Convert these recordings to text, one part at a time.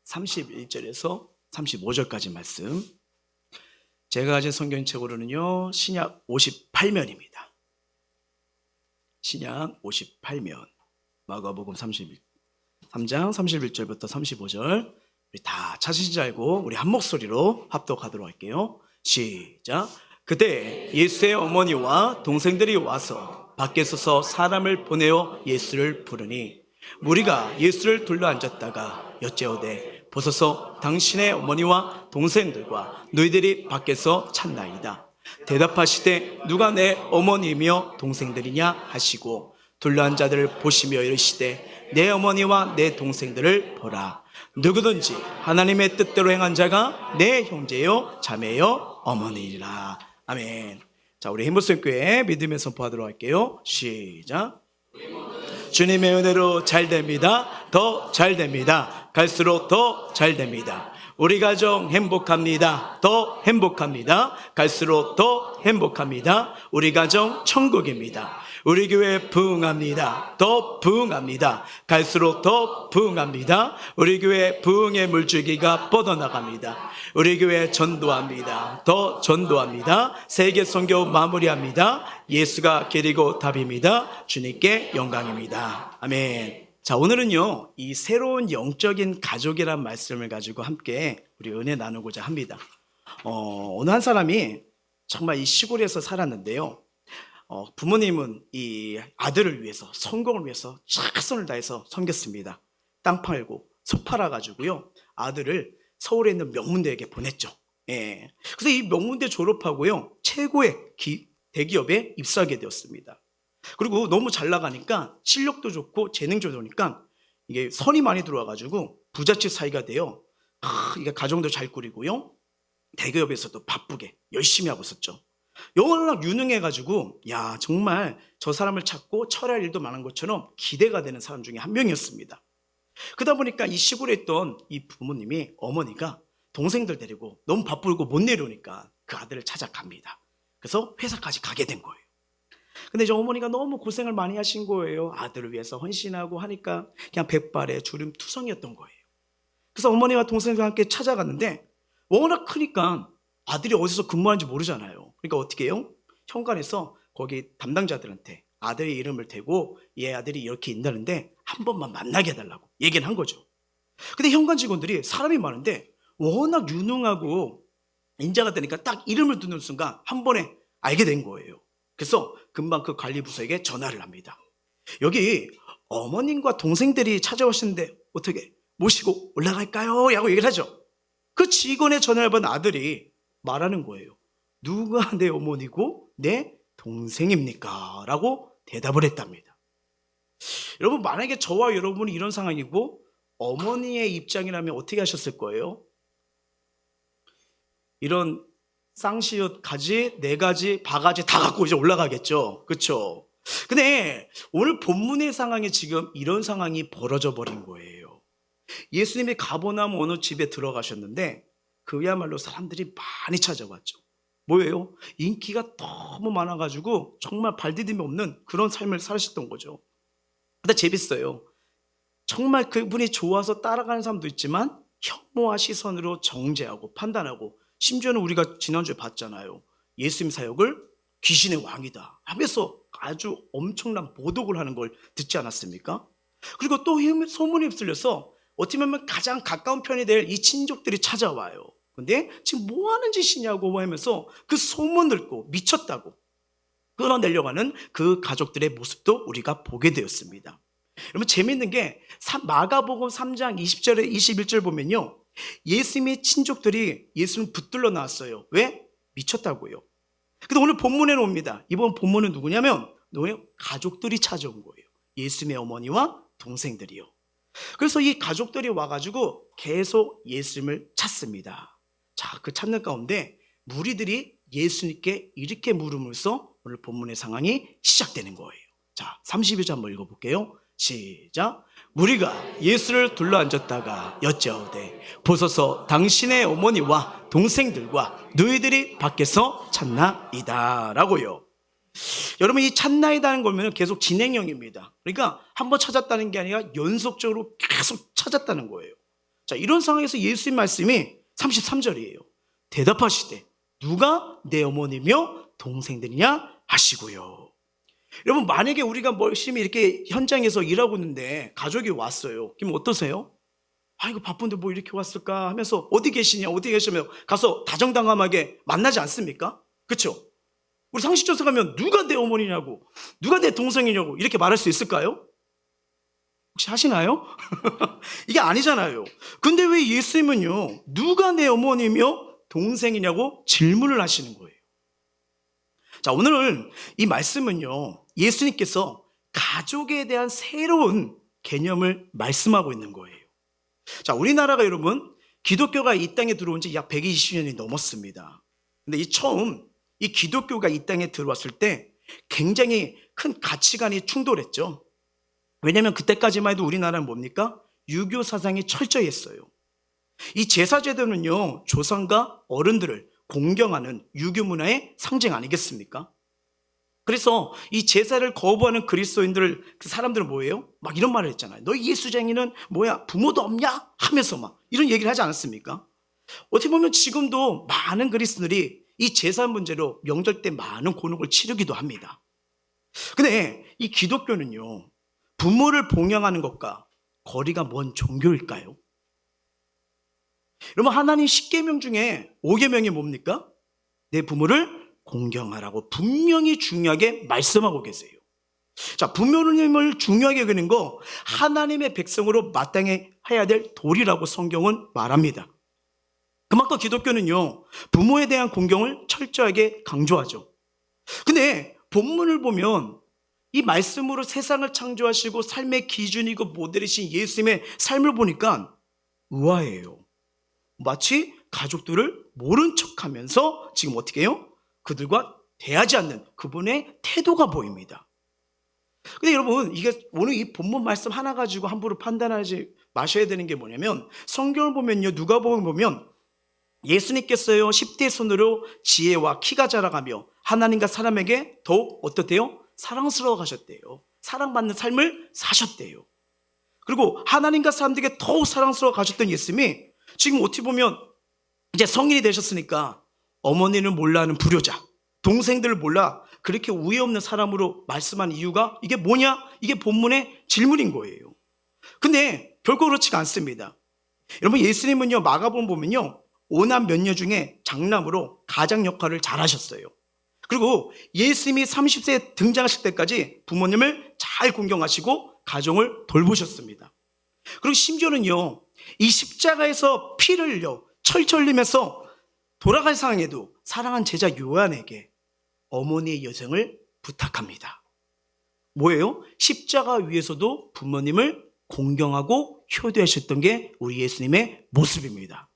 31절에서 35절까지 말씀. 제가 가진 성경책으로는요, 신약 58면입니다. 신약 58면. 마가복음 3장 31절부터 35절. 우리 다 찾으신 줄 알고 우리 한 목소리로 합독하도록 할게요. 시작. 그때 예수의 어머니와 동생들이 와서 밖에 서서 사람을 보내어 예수를 부르니 무리가 예수를 둘러앉았다가 여짜오되 보소서 당신의 어머니와 동생들과 너희들이 밖에서 찾나이다. 대답하시되 누가 내 어머니이며 동생들이냐 하시고 둘러앉은 자들을 보시며 이르시되 내 어머니와 내 동생들을 보라. 누구든지 하나님의 뜻대로 행한 자가 내 형제요 자매요 어머니이라. 아멘. 자, 우리 힘부스교회 믿음의 선포하도록 할게요. 시작. 주님의 은혜로 잘 됩니다. 더 잘 됩니다. 갈수록 더 잘 됩니다. 우리 가정 행복합니다. 더 행복합니다. 갈수록 더 행복합니다. 우리 가정 천국입니다. 우리 교회 부흥합니다. 더 부흥합니다. 갈수록 더 부흥합니다. 우리 교회 부흥의 물줄기가 뻗어나갑니다. 우리 교회 전도합니다. 더 전도합니다. 세계 선교 마무리합니다. 예수가 길이고 답입니다. 주님께 영광입니다. 아멘. 자, 오늘은요, 이 새로운 영적인 가족이란 말씀을 가지고 함께 우리 은혜 나누고자 합니다. 어느 한 사람이 정말 이 시골에서 살았는데요. 부모님은 이 아들을 위해서, 성공을 위해서 최선을 다해서 섬겼습니다. 땅 팔고 소 팔아가지고요, 아들을 서울에 있는 명문대에게 보냈죠. 예. 그래서 이 명문대 졸업하고요, 최고의 대기업에 입사하게 되었습니다. 그리고 너무 잘 나가니까 실력도 좋고 재능도 좋으니까 이게 선이 많이 들어와가지고 부잣집 사이가 돼요. 이게 가정도 잘 꾸리고요, 대기업에서도 바쁘게 열심히 하고 있었죠. 워낙 유능해가지고 야, 정말 저 사람을 찾고 철할 일도 많은 것처럼 기대가 되는 사람 중에 한 명이었습니다. 그러다 보니까 이 시골에 있던 이 부모님이, 어머니가 동생들 데리고 너무 바쁘고 못 내려오니까 그 아들을 찾아갑니다. 그래서 회사까지 가게 된 거예요. 근데 이제 어머니가 너무 고생을 많이 하신 거예요. 아들을 위해서 헌신하고 하니까 그냥 백발에 주름투성이었던 거예요. 그래서 어머니와 동생과 함께 찾아갔는데 워낙 크니까 아들이 어디서 근무하는지 모르잖아요. 그러니까 어떻게 해요? 현관에서 거기 담당자들한테 아들의 이름을 대고 얘 아들이 이렇게 있다는데 한 번만 만나게 해달라고 얘기를 한 거죠. 근데 현관 직원들이 사람이 많은데 워낙 유능하고 인자가 되니까 딱 이름을 듣는 순간 한 번에 알게 된 거예요. 그래서 금방 그 관리부서에게 전화를 합니다. 여기 어머님과 동생들이 찾아오시는데 어떻게 모시고 올라갈까요? 라고 얘기를 하죠. 그 직원의 전화를 받은 아들이 말하는 거예요. 누가 내 어머니고 내 동생입니까? 라고 대답을 했답니다. 여러분, 만약에 저와 여러분이 이런 상황이고 어머니의 입장이라면 어떻게 하셨을 거예요? 이런 쌍시옷 가지, 네 가지, 바가지 다 갖고 이제 올라가겠죠. 그렇죠? 근데 오늘 본문의 상황이 지금 이런 상황이 벌어져 버린 거예요. 예수님이 가버나움 어느 집에 들어가셨는데 그야말로 사람들이 많이 찾아왔죠. 뭐예요? 인기가 너무 많아가지고 정말 발디딤이 없는 그런 삶을 사셨던 거죠. 근데 재밌어요. 정말 그분이 좋아서 따라가는 사람도 있지만 혐오와 시선으로 정죄하고 판단하고, 심지어는 우리가 지난주에 봤잖아요. 예수님 사역을 귀신의 왕이다 하면서 아주 엄청난 모독을 하는 걸 듣지 않았습니까? 그리고 또 소문이 휩쓸려서 어떻게 보면 가장 가까운 편이 될 이 친족들이 찾아와요. 근데 지금 뭐 하는 짓이냐고 하면서 그 소문 듣고 미쳤다고 끌어내려고 하는 그 가족들의 모습도 우리가 보게 되었습니다. 여러분, 재미있는 게 마가복음 3장 20절에 21절 보면요, 예수님의 친족들이 예수님을 붙들러 나왔어요. 왜? 미쳤다고요. 근데 오늘 본문에 옵니다. 이번 본문은 누구냐면 가족들이 찾아온 거예요. 예수님의 어머니와 동생들이요. 그래서 이 가족들이 와가지고 계속 예수님을 찾습니다. 자, 그 찾는 가운데 무리들이 예수님께 이렇게 물음으로써 오늘 본문의 상황이 시작되는 거예요. 자, 32절 한번 읽어볼게요. 시작. 무리가 예수를 둘러앉았다가 여짜오되 보소서 당신의 어머니와 동생들과 너희들이 밖에서 찾나이다 라고요. 여러분, 이 찾나이다는 거면 계속 진행형입니다. 그러니까 한번 찾았다는 게 아니라 연속적으로 계속 찾았다는 거예요. 자, 이런 상황에서 예수님 말씀이 33절이에요. 대답하시되 누가 내 어머니며 동생들이냐 하시고요. 여러분, 만약에 우리가 열심히 이렇게 현장에서 일하고 있는데 가족이 왔어요. 그럼 어떠세요? 이거 바쁜데 뭐 이렇게 왔을까 하면서 어디 계시냐 어디 계시면 가서 다정다감하게 만나지 않습니까? 그렇죠? 우리 상식적으로 가면 누가 내 어머니냐고 누가 내 동생이냐고 이렇게 말할 수 있을까요? 혹시 하시나요? 이게 아니잖아요. 근데 왜 예수님은요 누가 내 어머니며 동생이냐고 질문을 하시는 거예요. 자, 오늘 이 말씀은요 예수님께서 가족에 대한 새로운 개념을 말씀하고 있는 거예요. 자, 우리나라가 여러분 기독교가 이 땅에 들어온 지 약 120년이 넘었습니다. 근데 처음 이 기독교가 이 땅에 들어왔을 때 굉장히 큰 가치관이 충돌했죠. 왜냐하면 그때까지만 해도 우리나라는 뭡니까? 유교 사상이 철저히 했어요. 이 제사제도는요 조상과 어른들을 공경하는 유교 문화의 상징 아니겠습니까? 그래서 이 제사를 거부하는 그리스도인들을 그 사람들은 뭐예요? 막 이런 말을 했잖아요. 너희 예수쟁이는 뭐야 부모도 없냐? 하면서 막 이런 얘기를 하지 않았습니까? 어떻게 보면 지금도 많은 그리스도인들이 이 제사 문제로 명절 때 많은 곤혹을 치르기도 합니다. 근데 이 기독교는요 부모를 봉양하는 것과 거리가 먼 종교일까요? 여러분, 하나님 10계명 중에 5계명이 뭡니까? 내 부모를 공경하라고 분명히 중요하게 말씀하고 계세요. 자, 부모님을 중요하게 여기는 거 하나님의 백성으로 마땅히 해야 될 도리라고 성경은 말합니다. 그만큼 기독교는요 부모에 대한 공경을 철저하게 강조하죠. 근데 본문을 보면 이 말씀으로 세상을 창조하시고 삶의 기준이고 모델이신 예수님의 삶을 보니까 의아해요. 마치 가족들을 모른 척하면서 지금 어떻게 해요? 그들과 대하지 않는 그분의 태도가 보입니다. 근데 여러분, 이게 오늘 이 본문 말씀 하나 가지고 함부로 판단하지 마셔야 되는 게 뭐냐면 성경을 보면요 누가복음 보면 예수님께서요 10대 손으로 지혜와 키가 자라가며 하나님과 사람에게 더욱 어떻대요? 사랑스러워 가셨대요. 사랑받는 삶을 사셨대요. 그리고 하나님과 사람들에게 더욱 사랑스러워 가셨던 예수님이 지금 어떻게 보면 이제 성인이 되셨으니까 어머니는 몰라 하는 불효자, 동생들을 몰라 그렇게 우애 없는 사람으로 말씀한 이유가 이게 뭐냐? 이게 본문의 질문인 거예요. 근데 결코 그렇지가 않습니다. 여러분, 예수님은요 마가복음 보면요 5남 몇녀 중에 장남으로 가장 역할을 잘 하셨어요. 그리고 예수님이 30세에 등장하실 때까지 부모님을 잘 공경하시고 가정을 돌보셨습니다. 그리고 심지어는요 이 십자가에서 피를 흘려 철철 흘리면서 돌아갈 상황에도 사랑한 제자 요한에게 어머니의 여정을 부탁합니다. 뭐예요? 십자가 위에서도 부모님을 공경하고 효도하셨던 게 우리 예수님의 모습입니다.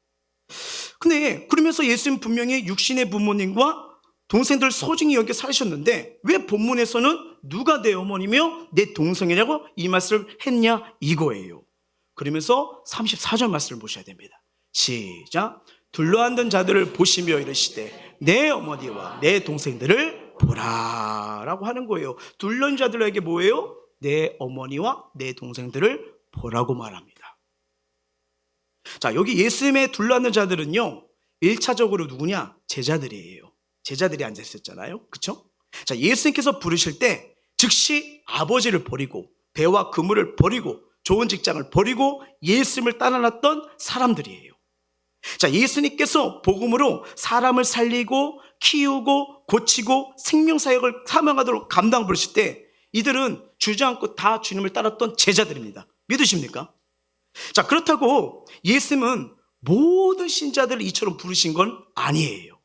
근데 그러면서 예수님 분명히 육신의 부모님과 동생들 소중히 여겨 살으셨는데 왜 본문에서는 누가 내 어머니며 내 동생이냐고 이 말씀을 했냐 이거예요. 그러면서 34절 말씀을 보셔야 됩니다. 시작. 둘러앉은 자들을 보시며 이르시되 내 어머니와 내 동생들을 보라 라고 하는 거예요. 둘러앉은 자들에게 뭐예요? 내 어머니와 내 동생들을 보라고 말합니다. 자, 여기 예수님의 둘러앉은 자들은요 1차적으로 누구냐? 제자들이에요. 제자들이 앉아 있었잖아요. 그렇죠? 자, 예수님께서 부르실 때 즉시 아버지를 버리고 배와 그물을 버리고 좋은 직장을 버리고 예수님을 따라났던 사람들이에요. 자, 예수님께서 복음으로 사람을 살리고 키우고 고치고 생명사역을 사명하도록 감당 부르실 때 이들은 주저앉고 다 주님을 따랐던 제자들입니다. 믿으십니까? 자, 그렇다고 예수님은 모든 신자들을 이처럼 부르신 건 아니에요.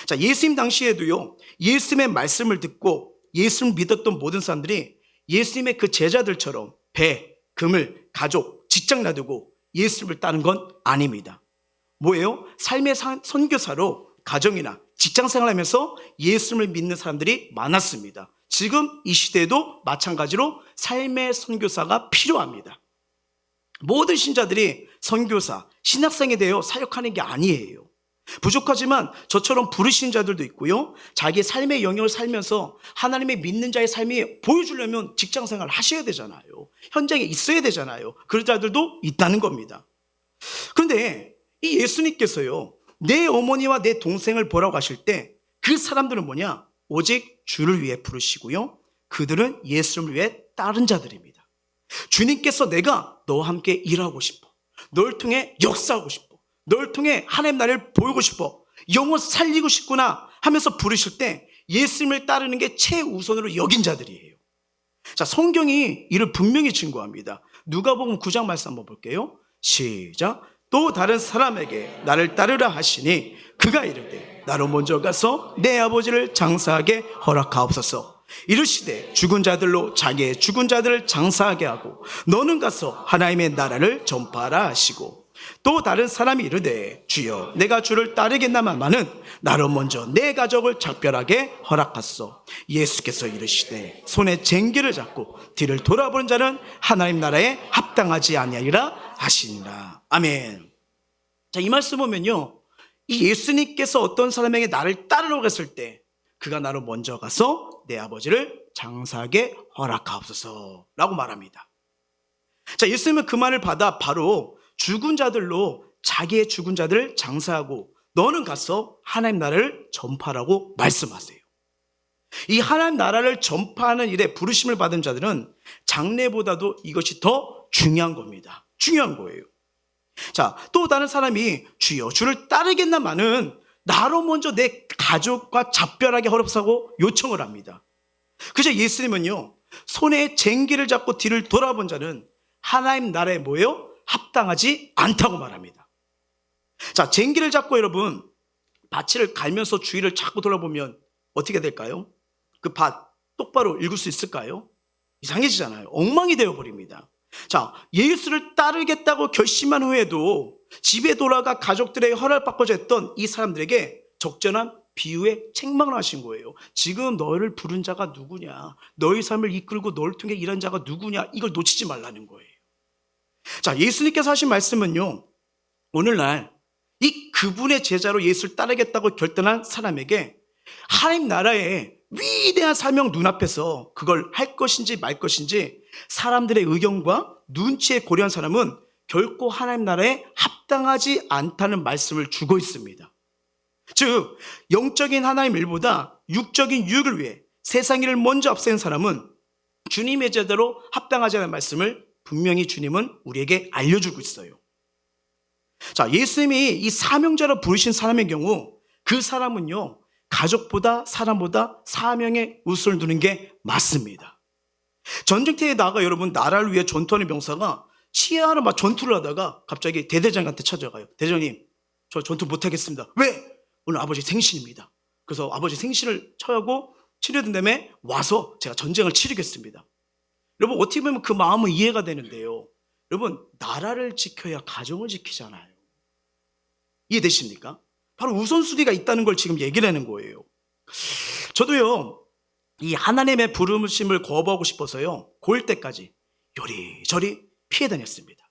자, 예수님 당시에도요 예수님의 말씀을 듣고 예수님을 믿었던 모든 사람들이 예수님의 그 제자들처럼 배, 그물, 가족, 직장 놔두고 예수님을 따른 건 아닙니다. 뭐예요? 삶의 선교사로 가정이나 직장 생활하면서 예수님을 믿는 사람들이 많았습니다. 지금 이 시대에도 마찬가지로 삶의 선교사가 필요합니다. 모든 신자들이 선교사, 신학생에 대해 사역하는 게 아니에요. 부족하지만 저처럼 부르신 자들도 있고요. 자기의 삶의 영역을 살면서 하나님의 믿는 자의 삶이 보여주려면 직장생활을 하셔야 되잖아요. 현장에 있어야 되잖아요. 그런 자들도 있다는 겁니다. 그런데 이 예수님께서요, 내 어머니와 내 동생을 보라고 하실 때 그 사람들은 뭐냐? 오직 주를 위해 부르시고요, 그들은 예수를 위해 따른 자들입니다. 주님께서 내가 너와 함께 일하고 싶어, 널 통해 역사하고 싶어, 널 통해 하나님 나라를 보이고 싶어, 영혼 살리고 싶구나 하면서 부르실 때 예수님을 따르는 게 최우선으로 여긴 자들이에요. 자, 성경이 이를 분명히 증거합니다. 누가복음 9장 말씀 한번 볼게요. 시작. 또 다른 사람에게 나를 따르라 하시니 그가 이르되 나로 먼저 가서 내 아버지를 장사하게 허락하옵소서. 이르시되 죽은 자들로 자기의 죽은 자들을 장사하게 하고 너는 가서 하나님의 나라를 전파하라 하시고, 또 다른 사람이 이르되 주여 내가 주를 따르겠나마는 나로 먼저 내 가족을 작별하게 허락하소서. 예수께서 이르시되 손에 쟁기를 잡고 뒤를 돌아보는 자는 하나님 나라에 합당하지 아니하리라 하시니라. 아멘. 자, 이 말씀 보면요, 이 예수님께서 어떤 사람에게 나를 따르라고 했을 때 그가 나로 먼저 가서 내 아버지를 장사하게 허락하옵소서 라고 말합니다. 자, 예수님은 그 말을 받아 바로 죽은 자들로 자기의 죽은 자들을 장사하고 너는 가서 하나님 나라를 전파하라고 말씀하세요. 이 하나님 나라를 전파하는 일에 부르심을 받은 자들은 장래보다도 이것이 더 중요한 겁니다. 중요한 거예요. 자, 또 다른 사람이 주여 주를 따르겠나마는 나로 먼저 내 가족과 작별하게 허락하고 요청을 합니다. 그래서 예수님은요, 손에 쟁기를 잡고 뒤를 돌아본 자는 하나님 나라에 뭐예요? 합당하지 않다고 말합니다. 자, 쟁기를 잡고 여러분 밭을 갈면서 주위를 자꾸 돌아보면 어떻게 될까요? 그 밭 똑바로 읽을 수 있을까요? 이상해지잖아요. 엉망이 되어버립니다. 자, 예수를 따르겠다고 결심한 후에도 집에 돌아가 가족들에게 허락받고자 했던 이 사람들에게 적절한 비유의 책망을 하신 거예요. 지금 너를 부른 자가 누구냐, 너의 삶을 이끌고 너를 통해 일한 자가 누구냐, 이걸 놓치지 말라는 거예요. 자, 예수님께서 하신 말씀은요, 오늘날 이 그분의 제자로 예수를 따르겠다고 결단한 사람에게 하나님 나라의 위대한 사명 눈앞에서 그걸 할 것인지 말 것인지 사람들의 의견과 눈치에 고려한 사람은 결코 하나님 나라에 합당하지 않다는 말씀을 주고 있습니다. 즉, 영적인 하나님 일보다 육적인 유익을 위해 세상 일을 먼저 앞세운 사람은 주님의 제자로 합당하지 않은 말씀을 분명히 주님은 우리에게 알려주고 있어요. 자, 예수님이 이 사명자로 부르신 사람의 경우 그 사람은요, 가족보다 사람보다 사명에 우선을 두는 게 맞습니다. 전쟁터에 나가 여러분 나라를 위해 전투하는 병사가 치아하러 막 전투를 하다가 갑자기 대대장한테 찾아가요. 대장님, 저 전투 못하겠습니다. 왜? 오늘 아버지 생신입니다. 그래서 아버지 생신을 처하고 치료된 다음에 와서 제가 전쟁을 치르겠습니다. 여러분, 어떻게 보면 그 마음은 이해가 되는데요, 여러분, 나라를 지켜야 가정을 지키잖아요. 이해되십니까? 바로 우선순위가 있다는 걸 지금 얘기를 하는 거예요. 저도요, 이 하나님의 부르심을 거부하고 싶어서요, 고1 때까지 요리저리 피해 다녔습니다.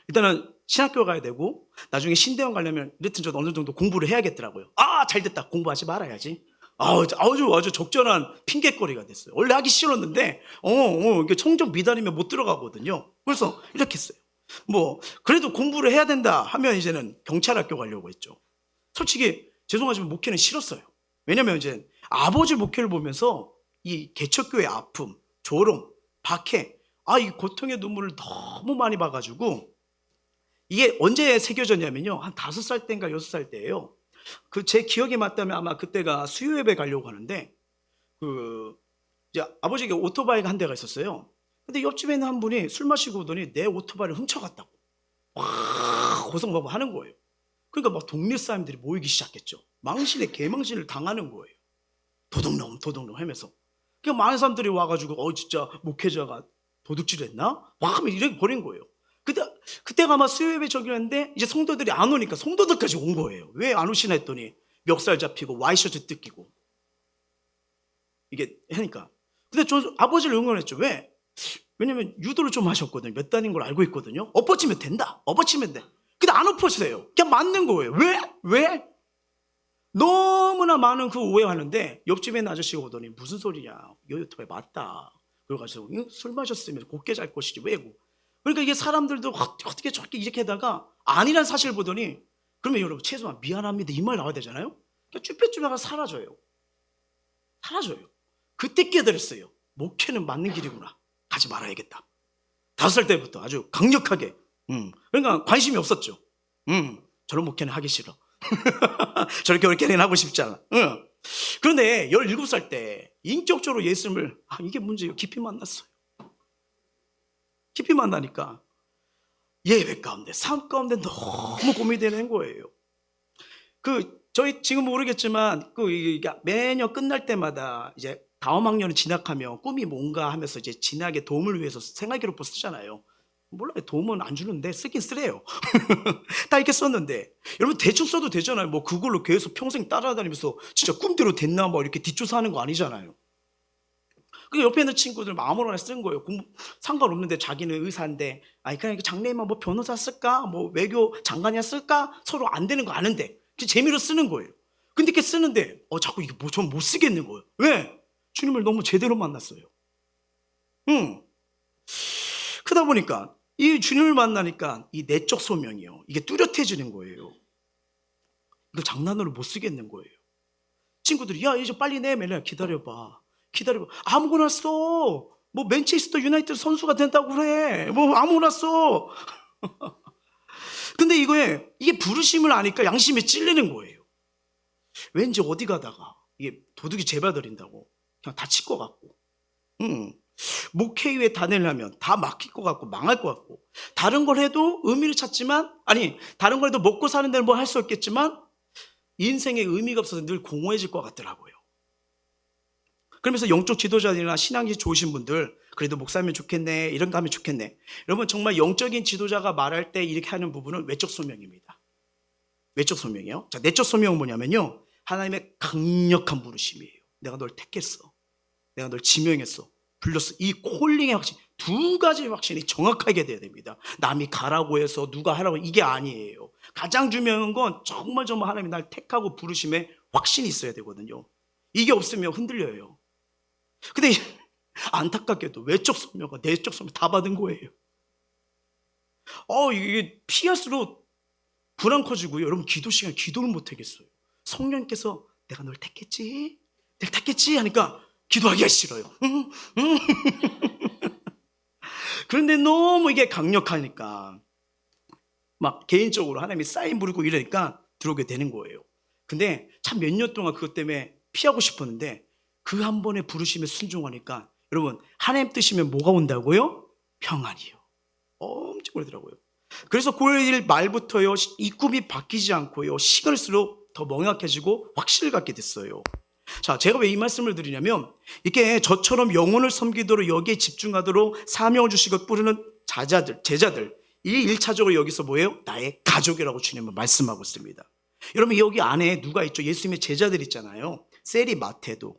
일단은 신학교 가야 되고 나중에 신대원 가려면 이랬든 저도 어느 정도 공부를 해야겠더라고요. 아, 잘됐다, 공부하지 말아야지. 아주 적절한 핑계거리가 됐어요. 원래 하기 싫었는데 이게 성적 미달이면 못 들어가거든요. 그래서 이렇게 했어요. 뭐 그래도 공부를 해야 된다 하면 이제는 경찰학교 가려고 했죠. 솔직히 죄송하지만 목회는 싫었어요. 왜냐면 이제 아버지 목회를 보면서 이 개척교의 아픔, 조롱, 박해, 이 고통의 눈물을 너무 많이 봐가지고, 이게 언제 새겨졌냐면요, 한 5살 때인가 6살 때예요. 그 제 기억에 맞다면 아마 그때가 수요예배 가려고 하는데, 이제 아버지에게 오토바이가 한 대가 있었어요. 근데 옆집에 있는 한 분이 술 마시고 오더니 내 오토바이를 훔쳐갔다고 고성방방 하는 거예요. 그러니까 막 동네 사람들이 모이기 시작했죠. 망신에 개망신을 당하는 거예요. 도둑놈 하면서. 그러니까 많은 사람들이 와가지고 진짜 목회자가 도둑질했나? 막 하면 이렇게 버린 거예요. 그때가 아마 수요예배 저기였는데 이제 성도들이 안 오니까 성도들까지 온 거예요. 왜 안 오시나 했더니 멱살 잡히고 와이셔츠 뜯기고 이게 하니까. 근데 저 아버지를 응원했죠. 왜? 왜냐면 유도를 좀 하셨거든요. 몇 단인 걸 알고 있거든요. 엎어치면 된다. 엎어치면 돼. 근데 안 엎어치세요. 그냥 맞는 거예요. 왜? 너무나 많은 그 오해하는데 옆집에 있는 아저씨가 오더니 무슨 소리냐. 이 오토바이 맞다. 그래가지고 술 마셨으면 곱게 잘 것이지 왜고. 그러니까 이게 사람들도 어떻게 저렇게 이렇게 하다가 아니란 사실을 보더니 그러면 여러분 최소한 미안합니다 이 말 나와야 되잖아요. 그러니까 쭈뼛쭈뼛 사라져요. 그때 깨달았어요. 목회는 맞는 길이구나. 가지 말아야겠다. 5살 때부터 아주 강력하게. 그러니까 관심이 없었죠. 저런 목회는 하기 싫어. 저렇게 옳게는 하고 싶지 않아. 그런데 17살 때 인격적으로 예수님을 이게 문제예요. 깊이 만났어요. 깊이 만나니까 예배 가운데 삶 가운데 너무 고민이 되는 거예요. 저희 지금 모르겠지만 매년 끝날 때마다 이제 다음 학년을 진학하면 꿈이 뭔가 하면서 이제 진학의 도움을 위해서 생활기록부 쓰잖아요. 몰라요. 도움은 안 주는데 쓰긴 쓰래요. 다 이렇게 썼는데 여러분 대충 써도 되잖아요. 뭐 그걸로 계속 평생 따라다니면서 진짜 꿈대로 됐나 뭐 이렇게 뒷조사하는 거 아니잖아요. 그 옆에 있는 친구들 아무거나 쓴 거예요. 상관없는데 자기는 의사인데 그냥 장래희망 뭐 변호사 쓸까 뭐 외교 장관이야 쓸까 서로 안 되는 거 아는데 재미로 쓰는 거예요. 근데 이렇게 쓰는데 자꾸 이게 뭐 전 못 쓰겠는 거예요. 왜? 주님을 너무 제대로 만났어요. 그러다 보니까 이 주님을 만나니까 이 내적 소명이요. 이게 뚜렷해지는 거예요. 이거 장난으로 못 쓰겠는 거예요. 친구들이 야 이제 빨리 내. 맨날 기다려봐. 아무거나 써. 뭐 맨체스터 유나이티드 선수가 된다고 그래. 뭐 아무거나 써. 근데 이게 부르심을 아니까 양심에 찔리는 거예요. 왠지 어디 가다가 이게 도둑이 재봐드린다고 그냥 다칠 것 같고 목회의에 다니려면 다 막힐 것 같고 망할 것 같고 다른 걸 해도 의미를 찾지만 다른 걸 해도 먹고 사는 데는 뭐 할 수 없겠지만 인생에 의미가 없어서 늘 공허해질 것 같더라고요. 그러면서 영적 지도자들이나 신앙이 좋으신 분들 그래도 목사면 좋겠네 이런 거 하면 좋겠네. 여러분 정말 영적인 지도자가 말할 때 이렇게 하는 부분은 외적 소명입니다. 외적 소명이요. 자, 내적 소명은 뭐냐면요. 하나님의 강력한 부르심이에요. 내가 널 택했어. 내가 널 지명했어. 불렀어. 이 콜링의 확신, 두 가지 확신이 정확하게 돼야 됩니다. 남이 가라고 해서 누가 하라고 이게 아니에요. 가장 중요한 건 정말 하나님이 날 택하고 부르심에 확신이 있어야 되거든요. 이게 없으면 흔들려요. 근데 안타깝게도 외적 소명과 내적 소명 다 받은 거예요. 이게 피할수록 불안 커지고요. 여러분 기도 시간 기도를 못 하겠어요. 성령께서 내가 널 택했지 하니까 기도하기가 싫어요. 그런데 너무 이게 강력하니까 막 개인적으로 하나님이 사인 부르고 이러니까 들어오게 되는 거예요. 근데 참 몇 년 동안 그것 때문에 피하고 싶었는데 그 한 번의 부르심에 순종하니까 여러분 하나님 뜻이면 뭐가 온다고요? 평안이요. 엄청 오래더라고요. 그래서 고1 말부터요 이 꿈이 바뀌지 않고요 시간일수록 더 명확해지고 확신을 갖게 됐어요. 자, 제가 왜 이 말씀을 드리냐면 이게 저처럼 영혼을 섬기도록 여기에 집중하도록 사명을 주시고 뿌리는 제자들 이 1차적으로 여기서 뭐예요? 나의 가족이라고 주님은 말씀하고 있습니다. 여러분 여기 안에 누가 있죠? 예수님의 제자들 있잖아요. 세리 마태도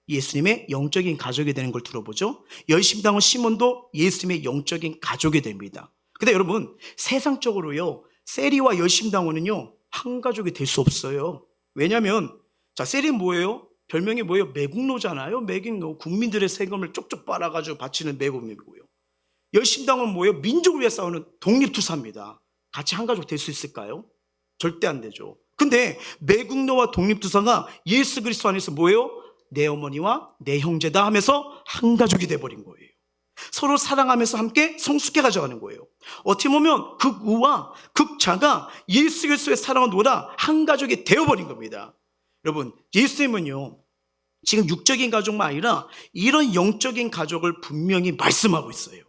예수님의 영적인 가족이 되는 걸 들어보죠. 열심당원 시몬도 예수님의 영적인 가족이 됩니다. 근데 여러분 세상적으로요 세리와 열심당원은요 한 가족이 될 수 없어요. 왜냐하면 자 세리는 뭐예요? 별명이 뭐예요? 매국노잖아요. 매국노, 국민들의 세금을 쪽쪽 빨아가지고 바치는 매국노고요. 열심당원은 뭐예요? 민족을 위해 싸우는 독립투사입니다. 같이 한 가족 될 수 있을까요? 절대 안 되죠. 근데 매국노와 독립투사가 예수 그리스도 안에서 뭐예요? 내 어머니와 내 형제다 하면서 한 가족이 돼버린 거예요. 서로 사랑하면서 함께 성숙해 가져가는 거예요. 어떻게 보면 극우와 극자가 예수 그리스도의 사랑을 놓아 한 가족이 되어버린 겁니다. 여러분 예수님은요 지금 육적인 가족만 아니라 이런 영적인 가족을 분명히 말씀하고 있어요.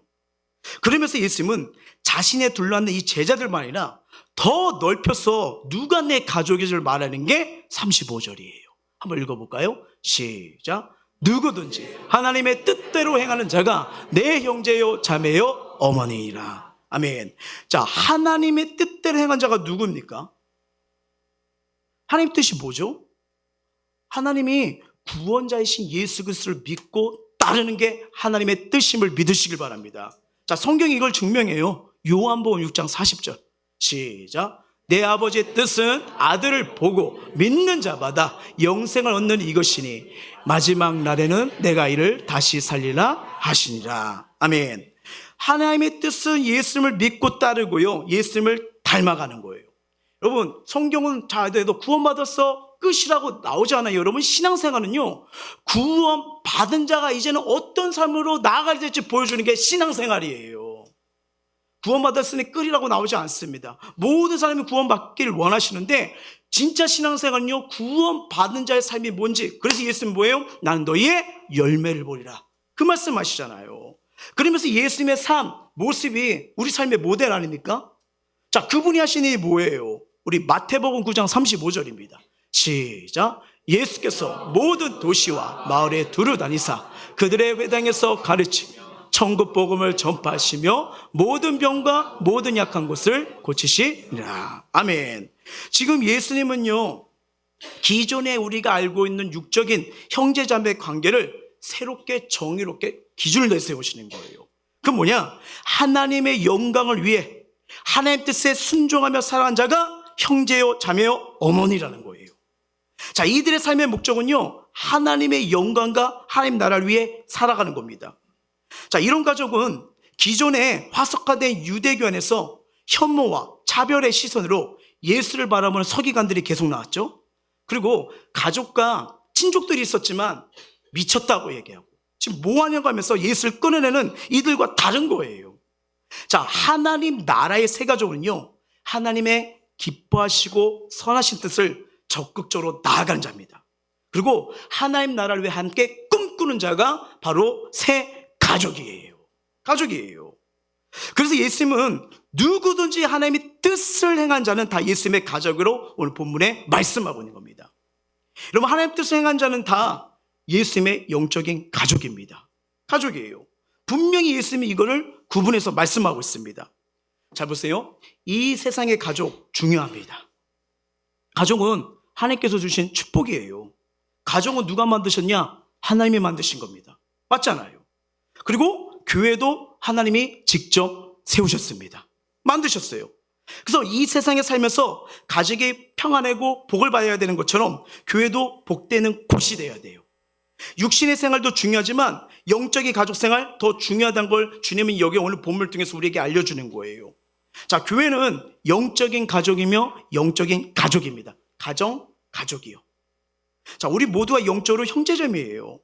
그러면서 예수님은 자신에 둘러앉는 이 제자들만 아니라 더 넓혀서 누가 내 가족인지를 말하는 게 35절이에요. 한번 읽어볼까요? 시작. 누구든지 하나님의 뜻대로 행하는 자가 내 형제요 자매요 어머니이라. 아멘. 자, 하나님의 뜻대로 행한 자가 누굽니까? 하나님 뜻이 뭐죠? 하나님이 구원자이신 예수 그리스도를 믿고 따르는 게 하나님의 뜻임을 믿으시길 바랍니다. 자, 성경이 이걸 증명해요. 요한복음 6장 40절 시작. 내 아버지의 뜻은 아들을 보고 믿는 자마다 영생을 얻는 이것이니 마지막 날에는 내가 이를 다시 살리라 하시니라. 아멘. 하나님의 뜻은 예수님을 믿고 따르고요, 예수님을 닮아가는 거예요. 여러분, 성경은 자도 구원받았어 끝이라고 나오지 않아요. 여러분, 신앙생활은요, 구원받은 자가 이제는 어떤 삶으로 나아가야 될지 보여주는 게 신앙생활이에요. 구원받았으니 끝이라고 나오지 않습니다. 모든 사람이 구원받기를 원하시는데, 진짜 신앙생활은요, 구원받은 자의 삶이 뭔지, 그래서 예수님은 뭐예요? 나는 너희의 열매를 보리라, 그 말씀 하시잖아요. 그러면서 예수님의 삶, 모습이 우리 삶의 모델 아닙니까? 자, 그분이 하신 일이 뭐예요? 우리 마태복음 9장 35절입니다. 시작. 예수께서 모든 도시와 마을에 두루 다니사 그들의 회당에서 가르치며 천국 복음을 전파하시며 모든 병과 모든 약한 곳을 고치시니라. 아멘. 지금 예수님은요, 기존에 우리가 알고 있는 육적인 형제자매 관계를 새롭게 정의롭게 기준을 내세우시는 거예요. 그 뭐냐? 하나님의 영광을 위해 하나님 뜻에 순종하며 살아간 자가 형제요 자매요 어머니라는 거예요. 자, 이들의 삶의 목적은요, 하나님의 영광과 하나님 나라를 위해 살아가는 겁니다. 자, 이런 가족은 기존에 화석화된 유대교 안에서 혐오와 차별의 시선으로 예수를 바라보는 서기관들이 계속 나왔죠. 그리고 가족과 친족들이 있었지만 미쳤다고 얘기하고 지금 뭐하냐고 하면서 예수를 끊어내는 이들과 다른 거예요. 자, 하나님 나라의 새 가족은요, 하나님의 기뻐하시고 선하신 뜻을 적극적으로 나아가는 자입니다. 그리고 하나님 나라를 위해 함께 꿈꾸는 자가 바로 새 가족이에요. 가족이에요. 그래서 예수님은 누구든지 하나님의 뜻을 행한 자는 다 예수님의 가족으로 오늘 본문에 말씀하고 있는 겁니다. 여러분, 하나님의 뜻을 행한 자는 다 예수님의 영적인 가족입니다. 가족이에요. 분명히 예수님이 이거를 구분해서 말씀하고 있습니다. 잘 보세요. 이 세상의 가족 중요합니다. 가족은 하나님께서 주신 축복이에요. 가족은 누가 만드셨냐? 하나님이 만드신 겁니다. 맞잖아요. 그리고 교회도 하나님이 직접 세우셨습니다. 만드셨어요. 그래서 이 세상에 살면서 가족이 평안하고 복을 받아야 되는 것처럼 교회도 복되는 곳이 돼야 돼요. 육신의 생활도 중요하지만 영적인 가족 생활 더 중요하다는 걸 주님이 여기 오늘 본문을 통해서 우리에게 알려주는 거예요. 자, 교회는 영적인 가족이며 영적인 가족입니다. 가정, 가족이요. 자, 우리 모두가 영적으로 형제자매예요.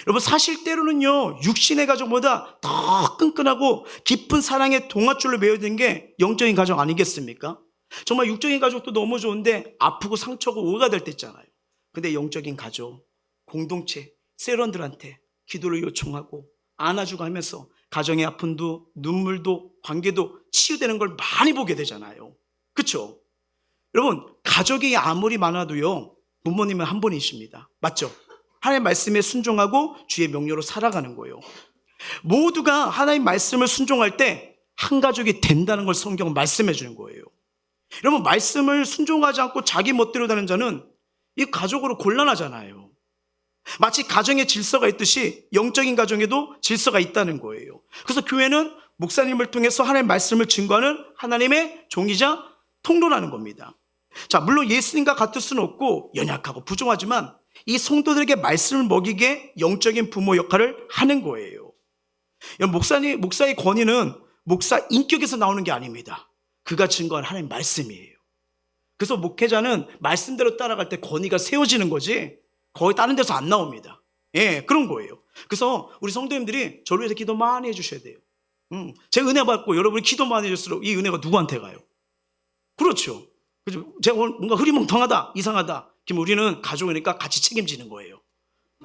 여러분, 사실 때로는요, 육신의 가족보다 더 끈끈하고 깊은 사랑의 동아줄로 매어진 게 영적인 가족 아니겠습니까? 정말 육적인 가족도 너무 좋은데 아프고 상처고 오해가 될 때 있잖아요. 근데 영적인 가족, 공동체, 세런들한테 기도를 요청하고 안아주고 하면서 가정의 아픔도 눈물도 관계도 치유되는 걸 많이 보게 되잖아요. 그렇죠? 여러분, 가족이 아무리 많아도요, 부모님은 한 분이십니다. 맞죠? 하나님의 말씀에 순종하고 주의 명령으로 살아가는 거예요. 모두가 하나님 말씀을 순종할 때 한 가족이 된다는 걸 성경은 말씀해 주는 거예요. 여러분, 말씀을 순종하지 않고 자기 멋대로 다는 자는 이 가족으로 곤란하잖아요. 마치 가정에 질서가 있듯이 영적인 가정에도 질서가 있다는 거예요. 그래서 교회는 목사님을 통해서 하나님의 말씀을 증거하는 하나님의 종이자 통로라는 겁니다. 자, 물론 예수님과 같을 수는 없고 연약하고 부족하지만 이 성도들에게 말씀을 먹이게 영적인 부모 역할을 하는 거예요. 목사의 권위는 목사 인격에서 나오는 게 아닙니다. 그가 증거한 하나님의 말씀이에요. 그래서 목회자는 말씀대로 따라갈 때 권위가 세워지는 거지 거의 다른 데서 안 나옵니다. 예, 그런 거예요. 그래서 우리 성도님들이 저를 위해서 기도 많이 해주셔야 돼요. 제가 은혜 받고 여러분이 기도 많이 해줄수록 이 은혜가 누구한테 가요? 그렇죠. 그죠? 제가 뭔가 흐리멍텅하다, 이상하다. 그럼 우리는 가족이니까 같이 책임지는 거예요.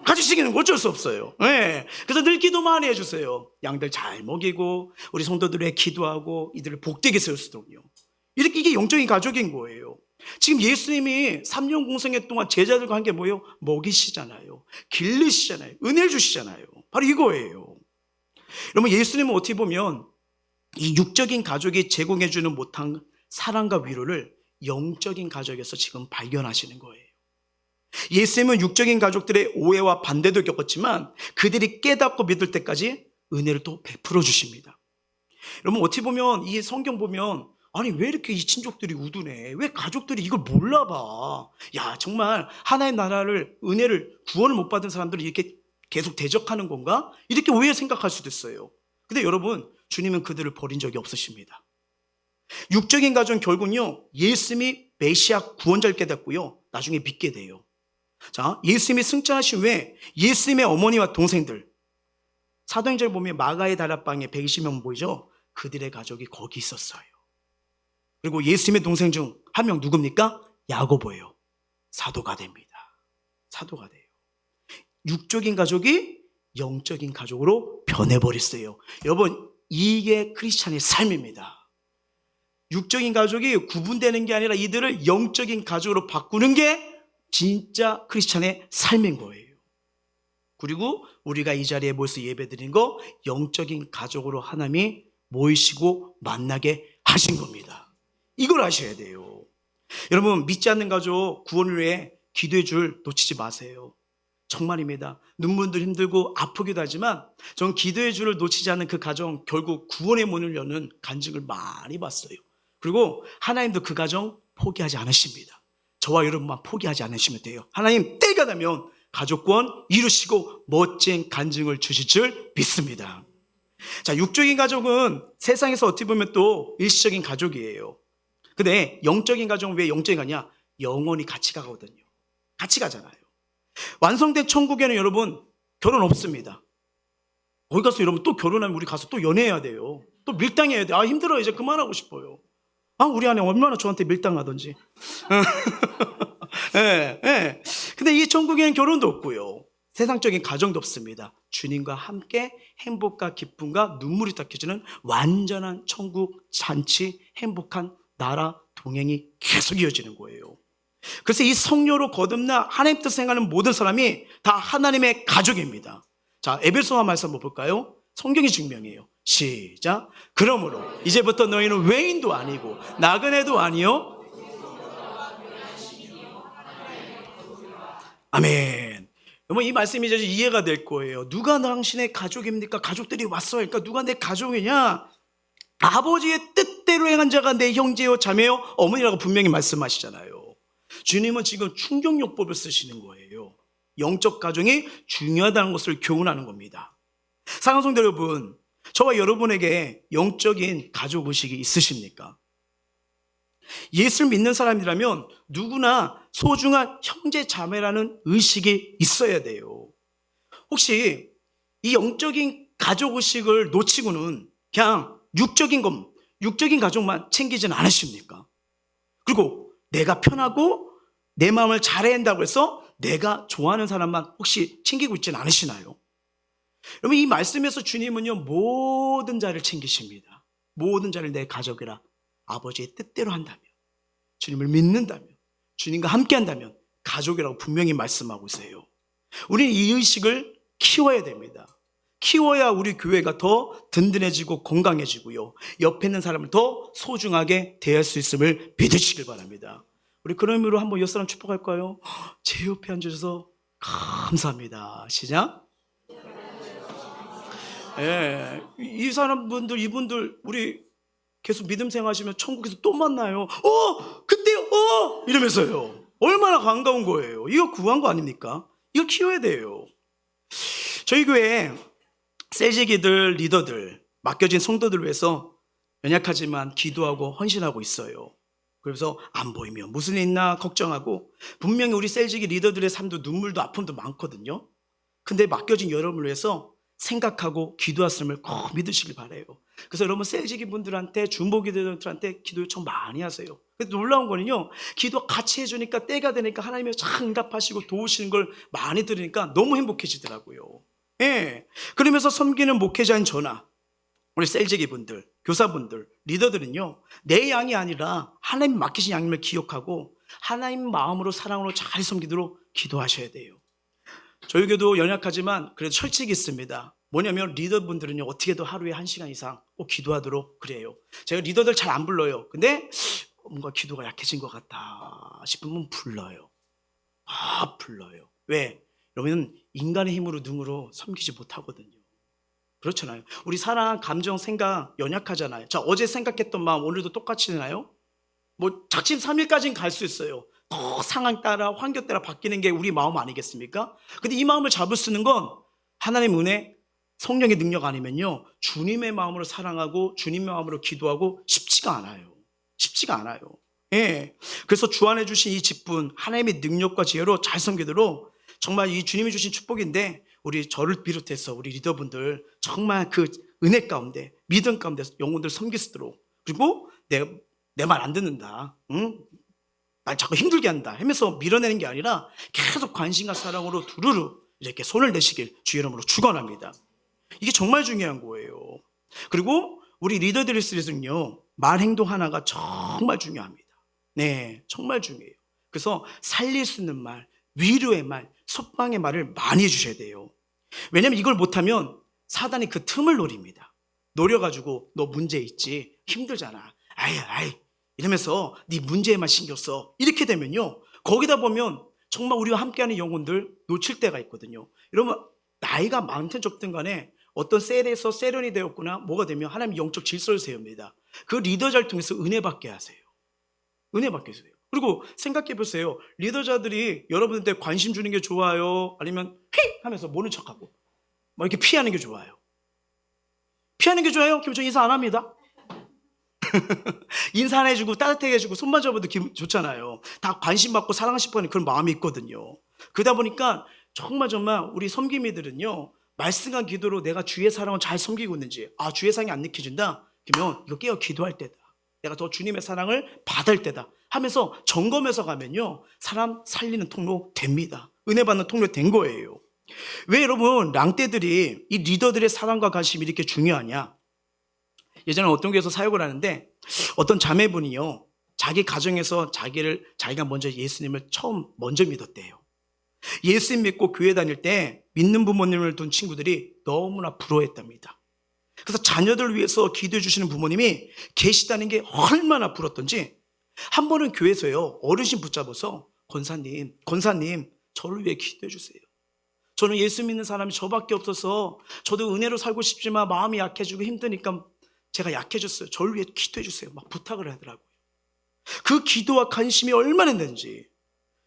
같이 책임지는 거 어쩔 수 없어요. 네. 그래서 늘 기도 많이 해주세요. 양들 잘 먹이고 우리 성도들의 기도하고 이들을 복되게 세울 수 있도록요. 이렇게 이게 영적인 가족인 거예요. 지금 예수님이 3년 공생애 동안 제자들과 함께 뭐예요? 먹이시잖아요. 길르시잖아요. 은혜를 주시잖아요. 바로 이거예요. 여러분, 예수님은 어떻게 보면 이 육적인 가족이 제공해주는 못한 사랑과 위로를 영적인 가족에서 지금 발견하시는 거예요. 예수님은 육적인 가족들의 오해와 반대도 겪었지만 그들이 깨닫고 믿을 때까지 은혜를 또 베풀어 주십니다. 여러분, 어떻게 보면 이 성경 보면 아니 왜 이렇게 이 친족들이 우둔해? 왜 가족들이 이걸 몰라봐? 야, 정말 하나의 나라를 은혜를 구원을 못 받은 사람들이 이렇게 계속 대적하는 건가? 이렇게 오해 생각할 수도 있어요. 근데 여러분, 주님은 그들을 버린 적이 없으십니다. 육적인 가정 결국은요, 예수님이 메시아 구원자를 깨닫고요, 나중에 믿게 돼요. 자, 예수님이 승천하신 후에 예수님의 어머니와 동생들, 사도행전 보면 마가의 다락방에 120명 보이죠? 그들의 가족이 거기 있었어요. 그리고 예수님의 동생 중 한 명 누굽니까? 야고보예요. 사도가 됩니다. 사도가 돼요. 육적인 가족이 영적인 가족으로 변해버렸어요. 여러분, 이게 크리스찬의 삶입니다. 육적인 가족이 구분되는 게 아니라 이들을 영적인 가족으로 바꾸는 게 진짜 크리스찬의 삶인 거예요. 그리고 우리가 이 자리에 모여서 예배드린 거 영적인 가족으로 하나님이 모이시고 만나게 하신 겁니다. 이걸 아셔야 돼요. 여러분, 믿지 않는 가족 구원을 위해 기도의 줄 놓치지 마세요. 정말입니다. 눈물도 힘들고 아프기도 하지만 전 기도의 줄을 놓치지 않는 그 가정 결국 구원의 문을 여는 간증을 많이 봤어요. 그리고 하나님도 그 가정 포기하지 않으십니다. 저와 여러분만 포기하지 않으시면 돼요. 하나님 때가 되면 가족권 이루시고 멋진 간증을 주실 줄 믿습니다. 자, 육적인 가족은 세상에서 어떻게 보면 또 일시적인 가족이에요. 근데 영적인 가족은 왜 영적인 가냐? 영원히 같이 가거든요. 같이 가잖아요. 완성된 천국에는 여러분 결혼 없습니다. 거기 가서 여러분 또 결혼하면 우리 가서 또 연애해야 돼요. 또 밀당해야 돼. 아, 힘들어. 이제 그만하고 싶어요. 아, 우리 아내 얼마나 저한테 밀당하던지. 예, 예. 근데 이 천국에는 결혼도 없고요. 세상적인 가정도 없습니다. 주님과 함께 행복과 기쁨과 눈물이 닦여지는 완전한 천국 잔치, 행복한 나라 동행이 계속 이어지는 거예요. 그래서 이 성녀로 거듭나 하나님 뜻 생각하는 모든 사람이 다 하나님의 가족입니다. 자, 에베소서 말씀 한번 볼까요? 성경이 증명이에요. 시작. 그러므로 이제부터 너희는 외인도 아니고 나그네도 아니요. 아멘. 여러분, 이 말씀이 이제 이해가 될 거예요. 누가 당신의 가족입니까? 가족들이 왔어요. 그러니까 누가 내 가족이냐? 아버지의 뜻대로 행한 자가 내 형제요 자매요 어머니라고 분명히 말씀하시잖아요. 주님은 지금 충격요법을 쓰시는 거예요. 영적 가정이 중요하다는 것을 교훈하는 겁니다. 사랑하는 성도 여러분, 저와 여러분에게 영적인 가족 의식이 있으십니까? 예수를 믿는 사람이라면 누구나 소중한 형제 자매라는 의식이 있어야 돼요. 혹시 이 영적인 가족 의식을 놓치고는 그냥 육적인 가족만 챙기지는 않으십니까? 그리고 내가 편하고 내 마음을 잘해야 한다고 해서 내가 좋아하는 사람만 혹시 챙기고 있지는 않으시나요? 여러분, 이 말씀에서 주님은요, 모든 자를 챙기십니다. 모든 자를 내 가족이라 아버지의 뜻대로 한다면, 주님을 믿는다면, 주님과 함께 한다면 가족이라고 분명히 말씀하고 있어요. 우리는 이 의식을 키워야 됩니다. 키워야 우리 교회가 더 든든해지고 건강해지고요, 옆에 있는 사람을 더 소중하게 대할 수 있음을 믿으시길 바랍니다. 우리 그런 의미로 한번 옆 사람 축복할까요? 제 옆에 앉으셔서 감사합니다. 시작. 예, 이 사람분들, 이분들 우리 계속 믿음 생활하시면 천국에서 또 만나요. 그때요, 이러면서요. 얼마나 반가운 거예요. 이거 구한 거 아닙니까? 이거 키워야 돼요. 저희 교회 셀지기들, 리더들, 맡겨진 성도들을 위해서 연약하지만 기도하고 헌신하고 있어요. 그래서 안 보이면 무슨 일 있나 걱정하고, 분명히 우리 셀지기 리더들의 삶도 눈물도 아픔도 많거든요. 근데 맡겨진 여러분을 위해서 생각하고 기도하심을 꼭 믿으시길 바라요. 그래서 여러분 셀지기 분들한테, 중보기도들한테 기도 요청 많이 하세요. 근데 놀라운 거는요, 기도 같이 해주니까 때가 되니까 하나님이 참 응답하시고 도우시는 걸 많이 들으니까 너무 행복해지더라고요. 예. 그러면서 섬기는 목회자인 저나 우리 셀지기 분들, 교사분들, 리더들은요, 내 양이 아니라 하나님 맡기신 양임을 기억하고 하나님 마음으로 사랑으로 잘 섬기도록 기도하셔야 돼요. 저희 교도 연약하지만 그래도 철칙이 있습니다. 뭐냐면 리더분들은요, 어떻게든 하루에 1시간 이상 꼭 기도하도록 그래요. 제가 리더들 잘 안 불러요. 근데 뭔가 기도가 약해진 것 같다 싶으면 불러요. 불러요. 왜? 그러면 인간의 힘으로 능으로 섬기지 못하거든요. 그렇잖아요. 우리 사랑, 감정, 생각 연약하잖아요. 자, 어제 생각했던 마음 오늘도 똑같이 되나요? 뭐 작심 3일까지는 갈 수 있어요. 더 상황 따라, 환경 따라 바뀌는 게 우리 마음 아니겠습니까? 근데 이 마음을 잡을 수 있는 건 하나님의 은혜, 성령의 능력 아니면요, 주님의 마음으로 사랑하고 주님의 마음으로 기도하고 쉽지가 않아요. 쉽지가 않아요. 예. 그래서 주 안에 주신 이 직분, 하나님의 능력과 지혜로 잘 섬기도록 정말 이 주님이 주신 축복인데, 우리 저를 비롯해서 우리 리더분들 정말 그 은혜 가운데, 믿음 가운데 영혼들 섬길 수 있도록, 그리고 내 말 안 듣는다, 응? 날 자꾸 힘들게 한다 하면서 밀어내는 게 아니라 계속 관심과 사랑으로 두루루 이렇게 손을 내시길 주의 이름으로 축원합니다. 이게 정말 중요한 거예요. 그리고 우리 리더들일수록요, 말 행동 하나가 정말 중요합니다. 네, 정말 중요해요. 그래서 살릴 수 있는 말, 위로의 말, 속방의 말을 많이 해주셔야 돼요. 왜냐면 이걸 못하면 사단이 그 틈을 노립니다. 노려가지고 너 문제 있지, 힘들잖아, 아이 이러면서 네 문제에만 신경 써. 이렇게 되면요, 거기다 보면 정말 우리와 함께하는 영혼들 놓칠 때가 있거든요. 여러분, 나이가 많든 적든 간에 어떤 셀에서 세련이 되었구나 뭐가 되면 하나님 영적 질서를 세웁니다. 그 리더자를 통해서 은혜 받게 하세요. 은혜 받게 하세요. 그리고 생각해 보세요. 리더자들이 여러분한테 관심 주는 게 좋아요, 아니면 헤이 하면서 모른 척하고 막 이렇게 피하는 게 좋아요? 피하는 게 좋아요? 그럼 저 인사 안 합니다. 인사 안 해주고 따뜻하게 해주고 손만 잡아도 기분 좋잖아요. 다 관심 받고 사랑하고 싶어하는 그런 마음이 있거든요. 그러다 보니까 정말 우리 섬김이들은요, 말씀과 기도로 내가 주의 사랑을 잘 섬기고 있는지, 주의 사랑이 안 느껴진다 그러면 이거 깨어 기도할 때다, 내가 더 주님의 사랑을 받을 때다 하면서 점검해서 가면요, 사람 살리는 통로 됩니다. 은혜 받는 통로 된 거예요. 왜 여러분 랑떼들이 이 리더들의 사랑과 관심이 이렇게 중요하냐? 예전에 어떤 교회에서 사역을 하는데 어떤 자매분이요, 자기 가정에서 자기가 먼저 예수님을 먼저 믿었대요. 예수님 믿고 교회 다닐 때 믿는 부모님을 둔 친구들이 너무나 부러워했답니다. 그래서 자녀들을 위해서 기도해 주시는 부모님이 계시다는 게 얼마나 부럽던지, 한 번은 교회에서요, 어르신 붙잡아서 권사님 저를 위해 기도해 주세요. 저는 예수 믿는 사람이 저밖에 없어서 저도 은혜로 살고 싶지만 마음이 약해지고 힘드니까 제가 약해졌어요. 저를 위해 기도해 주세요. 막 부탁을 하더라고요. 그 기도와 관심이 얼마나 됐는지,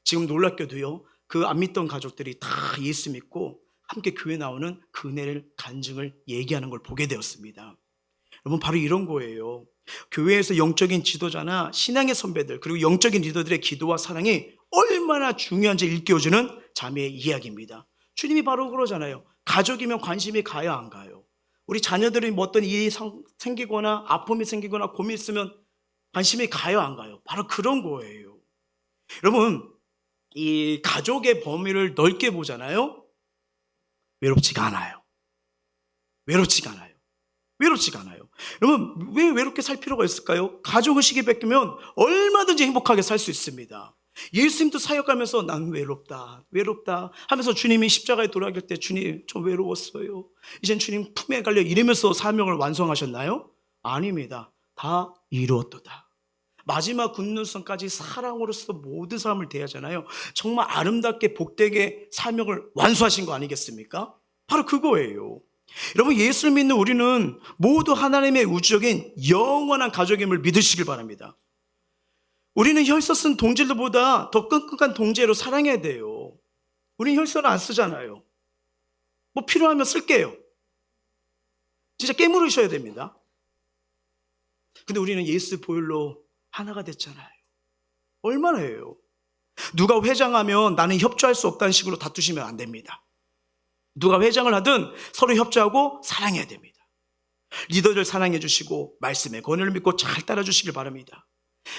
지금 놀랍게도요, 그 안 믿던 가족들이 다 예수 믿고 함께 교회 나오는 그 은혜를 간증을 얘기하는 걸 보게 되었습니다. 여러분, 바로 이런 거예요. 교회에서 영적인 지도자나 신앙의 선배들, 그리고 영적인 리더들의 기도와 사랑이 얼마나 중요한지 일깨워주는 자매의 이야기입니다. 주님이 바로 그러잖아요. 가족이면 관심이 가야 안 가요? 우리 자녀들이 뭐 어떤 일이 생기거나 아픔이 생기거나 고민이 있으면 관심이 가요 안 가요? 바로 그런 거예요. 여러분, 이 가족의 범위를 넓게 보잖아요. 외롭지가 않아요. 여러분, 왜 외롭게 살 필요가 있을까요? 가족의식이 바뀌면 얼마든지 행복하게 살 수 있습니다. 예수님도 사역하면서 난 외롭다 하면서 주님이 십자가에 돌아갈 때 주님 좀 외로웠어요, 이젠 주님 품에 갈려 이러면서 사명을 완성하셨나요? 아닙니다. 다 이루었도다. 마지막 굳는선까지 사랑으로서 모든 사람을 대하잖아요. 정말 아름답게 복되게 사명을 완수하신 거 아니겠습니까? 바로 그거예요. 여러분, 예수를 믿는 우리는 모두 하나님의 우주적인 영원한 가족임을 믿으시길 바랍니다. 우리는 혈서 쓴 동질들보다 더 끈끈한 동지로 사랑해야 돼요. 우리는 혈서를 안 쓰잖아요. 뭐 필요하면 쓸게요. 진짜 깨물으셔야 됩니다. 근데 우리는 예수 보혈로 하나가 됐잖아요. 얼마나 해요? 누가 회장하면 나는 협조할 수 없다는 식으로 다투시면 안 됩니다. 누가 회장을 하든 서로 협조하고 사랑해야 됩니다. 리더들 사랑해 주시고 말씀의 권위를 믿고 잘 따라 주시길 바랍니다.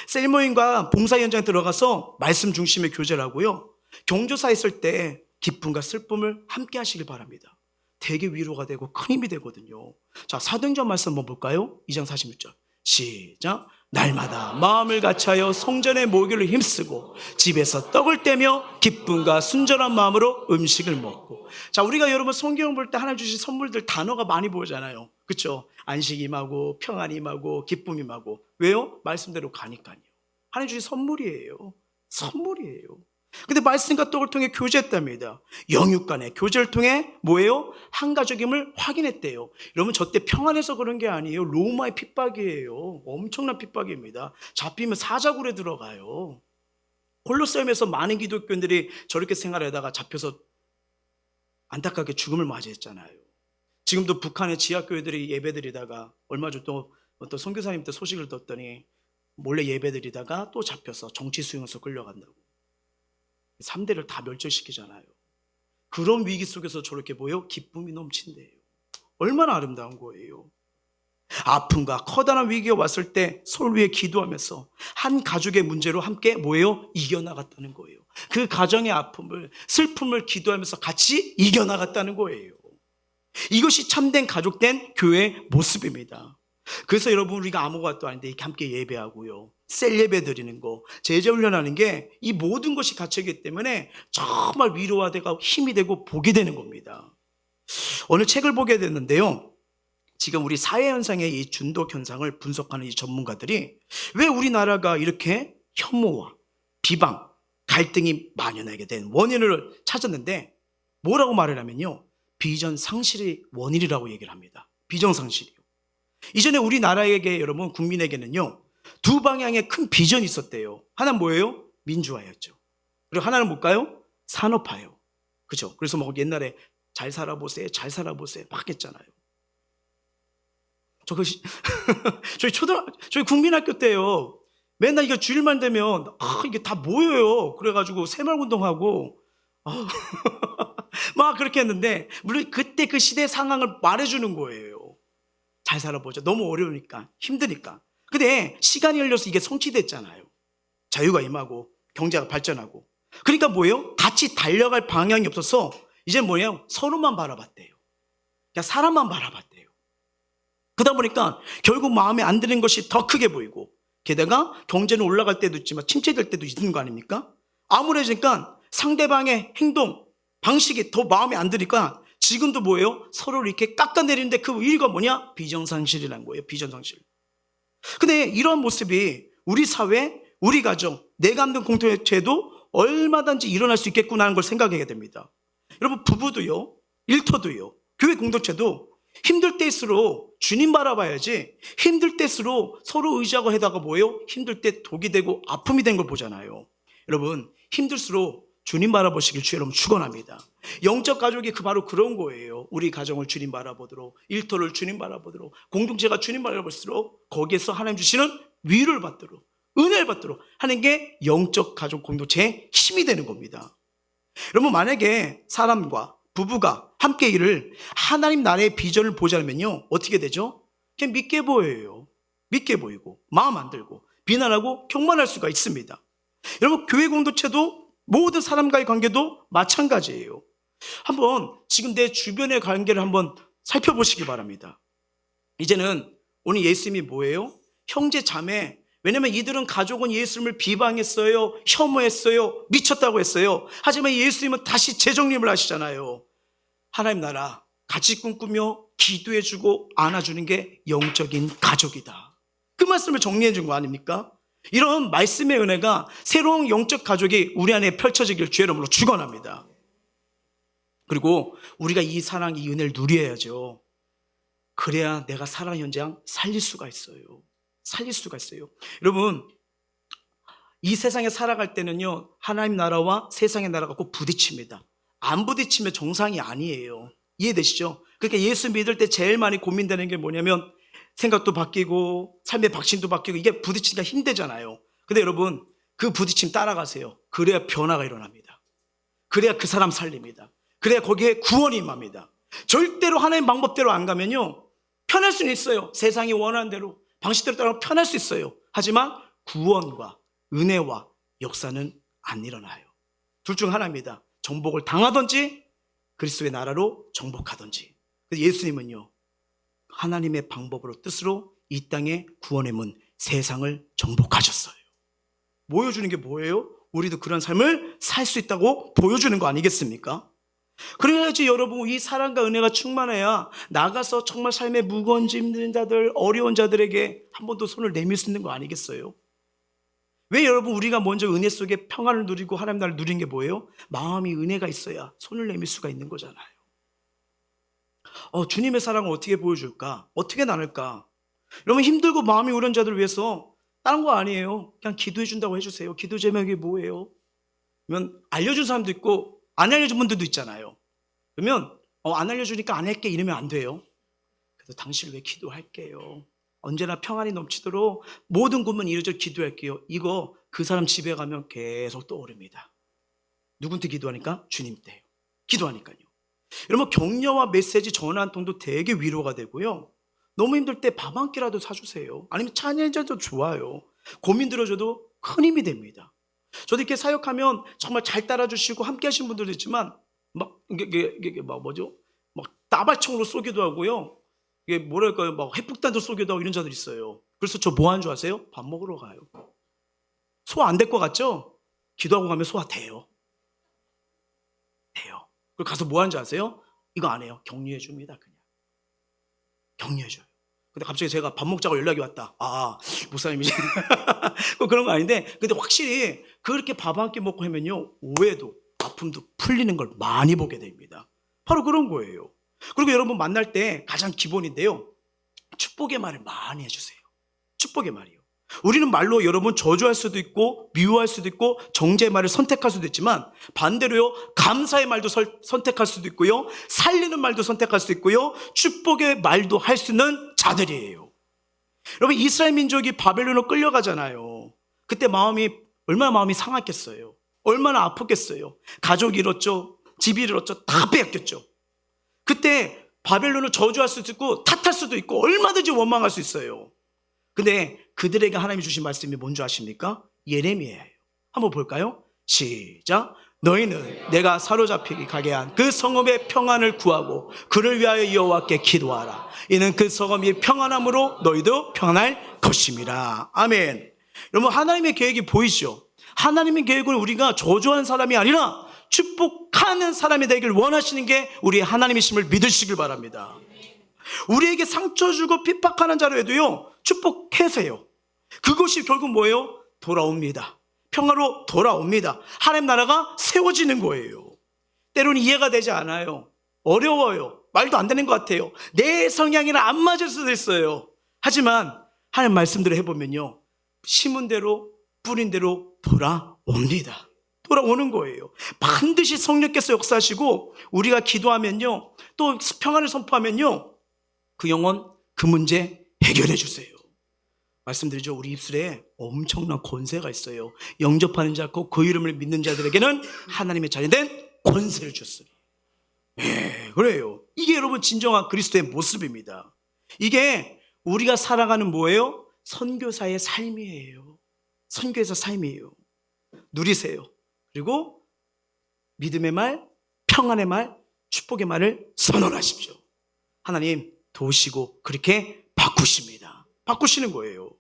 셀모임과 봉사 현장에 들어가서 말씀 중심의 교제를 하고요, 경조사 있을 때 기쁨과 슬픔을 함께 하시길 바랍니다. 되게 위로가 되고 큰 힘이 되거든요. 자, 사도행전 말씀 한번 볼까요? 2장 46절 시작. 날마다 마음을 같이하여 성전의 모교를 힘쓰고 집에서 떡을 떼며 기쁨과 순전한 마음으로 음식을 먹고. 자, 우리가 여러분 성경 볼 때 하나님 주신 선물들 단어가 많이 보이잖아요. 그렇죠? 안식 임하고 평안 임하고 기쁨 임하고. 왜요? 말씀대로 가니까요. 하나님 주신 선물이에요. 근데 말씀과 떡을 통해 교제했답니다. 영육 간의 교제를 통해 뭐예요? 한 가족임을 확인했대요. 여러분, 저 때 평안해서 그런 게 아니에요. 로마의 핍박이에요. 엄청난 핍박입니다. 잡히면 사자굴에 들어가요. 콜로세움에서 많은 기독교인들이 저렇게 생활하다가 잡혀서 안타깝게 죽음을 맞이했잖아요. 지금도 북한의 지하교회들이 예배드리다가 얼마 전 또 어떤 선교사님 때 소식을 듣더니 몰래 예배드리다가 또 잡혀서 정치 수용소 끌려간다고. 3대를 다 멸절시키잖아요. 그런 위기 속에서 저렇게 뭐예요? 기쁨이 넘친대요. 얼마나 아름다운 거예요. 아픔과 커다란 위기가 왔을 때 서로 위해 기도하면서 한 가족의 문제로 함께 뭐예요? 이겨나갔다는 거예요. 그 가정의 아픔을, 슬픔을 기도하면서 같이 이겨나갔다는 거예요. 이것이 참된 가족된 교회의 모습입니다. 그래서 여러분, 우리가 아무것도 아닌데 이렇게 함께 예배하고요, 셀 예배 드리는 거, 제자 훈련하는 게 이 모든 것이 갖춰있기 때문에 정말 위로가 되고 힘이 되고 복이 되는 겁니다. 오늘 책을 보게 됐는데요, 지금 우리 사회 현상의 이 중독 현상을 분석하는 이 전문가들이 왜 우리나라가 이렇게 혐오와 비방, 갈등이 만연하게 된 원인을 찾았는데 뭐라고 말을 하면요, 비전 상실이 원인이라고 얘기를 합니다. 비전 상실이요. 이전에 우리나라에게, 여러분 국민에게는요, 두 방향의 큰 비전이 있었대요. 하나는 뭐예요? 민주화였죠. 그리고 하나는 뭘까요? 산업화요. 그죠? 그래서 뭐 옛날에 잘 살아보세요, 잘 살아보세요 막 했잖아요. 저희 국민학교 때요, 맨날 이거 주일만 되면 이게 다 모여요. 그래가지고 새마을운동하고 막 그렇게 했는데, 물론 그때 그 시대 상황을 말해주는 거예요. 잘 살아보자. 너무 어려우니까, 힘드니까. 근데 시간이 흘려서 이게 성취됐잖아요. 자유가 임하고 경제가 발전하고. 그러니까 뭐예요? 같이 달려갈 방향이 없어서 이제 뭐예요? 서로만 바라봤대요. 그냥 사람만 바라봤대요. 그러다 보니까 결국 마음에 안 드는 것이 더 크게 보이고, 게다가 경제는 올라갈 때도 있지만 침체될 때도 있는 거 아닙니까? 아무래지니까 상대방의 행동, 방식이 더 마음에 안 드니까 지금도 뭐예요? 서로를 이렇게 깎아내리는데 그 이유가 뭐냐? 비전상실이라는 거예요. 비전상실. 근데 이런 모습이 우리 사회, 우리 가정, 내가 만든 공동체에도 얼마든지 일어날 수 있겠구나 하는 걸 생각하게 됩니다. 여러분, 부부도요, 일터도요, 교회 공동체도 힘들 때일수록 주님 바라봐야지, 힘들 때일수록 서로 의지하고 하다가 뭐예요? 힘들 때 독이 되고 아픔이 된 걸 보잖아요. 여러분, 힘들수록 주님 바라보시길 주 여러분 축원합니다. 영적 가족이 바로 그런 거예요. 우리 가정을 주님 바라보도록, 일터를 주님 바라보도록, 공동체가 주님 바라볼수록 거기에서 하나님 주시는 위로를 받도록, 은혜를 받도록 하는 게 영적 가족 공동체의 힘이 되는 겁니다. 여러분, 만약에 사람과 부부가 함께 일을 하나님 나라의 비전을 보자면요, 어떻게 되죠? 그냥 믿게 보여요. 믿게 보이고 마음 안 들고 비난하고 경만할 수가 있습니다. 여러분, 교회 공동체도 모든 사람과의 관계도 마찬가지예요. 한번 지금 내 주변의 관계를 한번 살펴보시기 바랍니다. 이제는 오늘 예수님이 뭐예요? 형제 자매. 왜냐면 이들은 가족은 예수님을 비방했어요, 혐오했어요, 미쳤다고 했어요. 하지만 예수님은 다시 재정립을 하시잖아요. 하나님 나라 같이 꿈꾸며 기도해주고 안아주는 게 영적인 가족이다. 그 말씀을 정리해 준 거 아닙니까? 이런 말씀의 은혜가 새로운 영적 가족이 우리 안에 펼쳐지길 주의 이름으로 축원합니다. 그리고 우리가 이 사랑, 이 은혜를 누려야죠. 그래야 내가 사랑 현장 살릴 수가 있어요. 살릴 수가 있어요. 여러분, 이 세상에 살아갈 때는요, 하나님 나라와 세상의 나라가 꼭 부딪힙니다. 안 부딪히면 정상이 아니에요. 이해되시죠? 그러니까 예수 믿을 때 제일 많이 고민되는 게 뭐냐면, 생각도 바뀌고 삶의 박신도 바뀌고, 이게 부딪히기가 힘들잖아요. 근데 여러분, 그 부딪힘 따라가세요. 그래야 변화가 일어납니다. 그래야 그 사람 살립니다. 그래야 거기에 구원이 임합니다. 절대로 하나님 방법대로 안 가면요, 편할 수는 있어요. 세상이 원하는 대로 방식대로 따라 편할 수 있어요. 하지만 구원과 은혜와 역사는 안 일어나요. 둘 중 하나입니다. 정복을 당하든지 그리스도의 나라로 정복하든지. 그래서 예수님은요, 하나님의 방법으로, 뜻으로 이 땅에 구원의 문, 세상을 정복하셨어요. 보여주는 게 뭐예요? 우리도 그런 삶을 살 수 있다고 보여주는 거 아니겠습니까? 그래야지 여러분, 이 사랑과 은혜가 충만해야 나가서 정말 삶의 무거운 짐 힘든 자들, 어려운 자들에게 한 번 더 손을 내밀 수 있는 거 아니겠어요? 왜 여러분, 우리가 먼저 은혜 속에 평안을 누리고 하나님 나라를 누리는 게 뭐예요? 마음이 은혜가 있어야 손을 내밀 수가 있는 거잖아요. 주님의 사랑을 어떻게 보여줄까? 어떻게 나눌까? 여러분, 힘들고 마음이 우려운 자들을 위해서 다른 거 아니에요. 그냥 기도해 준다고 해주세요. 기도 제목이 뭐예요? 그러면 알려준 사람도 있고 안 알려준 분들도 있잖아요. 그러면 안 알려주니까 안 할게 이러면 안 돼요. 그래서 당신을 위해 기도할게요. 언제나 평안이 넘치도록 모든 꿈은 이루어질 기도할게요. 이거 그 사람 집에 가면 계속 떠오릅니다. 누군테 기도하니까? 주님 때요. 기도하니까요. 여러분, 격려와 메시지 전화 한 통도 되게 위로가 되고요. 너무 힘들 때 밥 한 끼라도 사주세요. 아니면 차 한 잔도 좋아요. 고민 들어줘도 큰 힘이 됩니다. 저도 이렇게 사역하면 정말 잘 따라주시고 함께 하신 분들도 있지만 이게 막 뭐죠? 막 따발총으로 쏘기도 하고요. 이게 뭐랄까요? 막 핵폭탄도 쏘기도 하고 이런 자들 있어요. 그래서 저 뭐 하는 줄 아세요? 밥 먹으러 가요. 소화 안 될 것 같죠? 기도하고 가면 소화 돼요. 돼요. 그리고 가서 뭐 하는 줄 아세요? 이거 안 해요. 격려해 줍니다. 그냥 격려해 줘요. 근데 갑자기 제가 밥 먹자고 연락이 왔다. 목사님이시 그런 거 아닌데, 근데 확실히 그렇게 밥 한 끼 먹고 하면요, 오해도 아픔도 풀리는 걸 많이 보게 됩니다. 바로 그런 거예요. 그리고 여러분 만날 때 가장 기본인데요, 축복의 말을 많이 해주세요. 축복의 말이요. 우리는 말로 여러분 저주할 수도 있고 미워할 수도 있고 정죄의 말을 선택할 수도 있지만, 반대로요, 감사의 말도 선택할 수도 있고요, 살리는 말도 선택할 수도 있고요, 축복의 말도 할 수 있는 자들이에요. 여러분, 이스라엘 민족이 바벨론으로 끌려가잖아요. 그때 얼마나 마음이 상했겠어요. 얼마나 아팠겠어요. 가족 잃었죠. 집 잃었죠. 다 빼앗겼죠. 그때 바벨론을 저주할 수도 있고 탓할 수도 있고 얼마든지 원망할 수 있어요. 근데 그들에게 하나님이 주신 말씀이 뭔지 아십니까? 예레미야예요. 한번 볼까요? 시작. 너희는 내가 사로잡히기 가게 한 그 성읍의 평안을 구하고 그를 위하여 여호와께 기도하라. 이는 그 성읍이 평안함으로 너희도 평안할 것임이라. 아멘. 여러분, 하나님의 계획이 보이시죠? 하나님의 계획을 우리가 저주하는 사람이 아니라 축복하는 사람이 되길 원하시는 게 우리 하나님이심을 믿으시길 바랍니다. 우리에게 상처 주고 핍박하는 자로에도요, 축복해세요. 그것이 결국 뭐예요? 돌아옵니다. 평화로 돌아옵니다. 하나님 나라가 세워지는 거예요. 때로는 이해가 되지 않아요. 어려워요. 말도 안 되는 것 같아요. 내 성향이랑 안 맞을 수도 있어요. 하지만 하나님 말씀대로 해보면요, 심은 대로 뿌린 대로 돌아옵니다. 돌아오는 거예요. 반드시 성령께서 역사하시고 우리가 기도하면요, 또 평안을 선포하면요, 그 영혼, 그 문제 해결해 주세요. 말씀드리죠. 우리 입술에 엄청난 권세가 있어요. 영접하는 자, 그 이름을 믿는 자들에게는 하나님의 자녀된 권세를 줬으니. 그래요. 이게 여러분 진정한 그리스도의 모습입니다. 이게 우리가 살아가는 뭐예요? 선교사의 삶이에요. 선교에서 삶이에요. 누리세요. 그리고 믿음의 말, 평안의 말, 축복의 말을 선언하십시오. 하나님 도우시고 그렇게 바꾸십니다. 바꾸시는 거예요.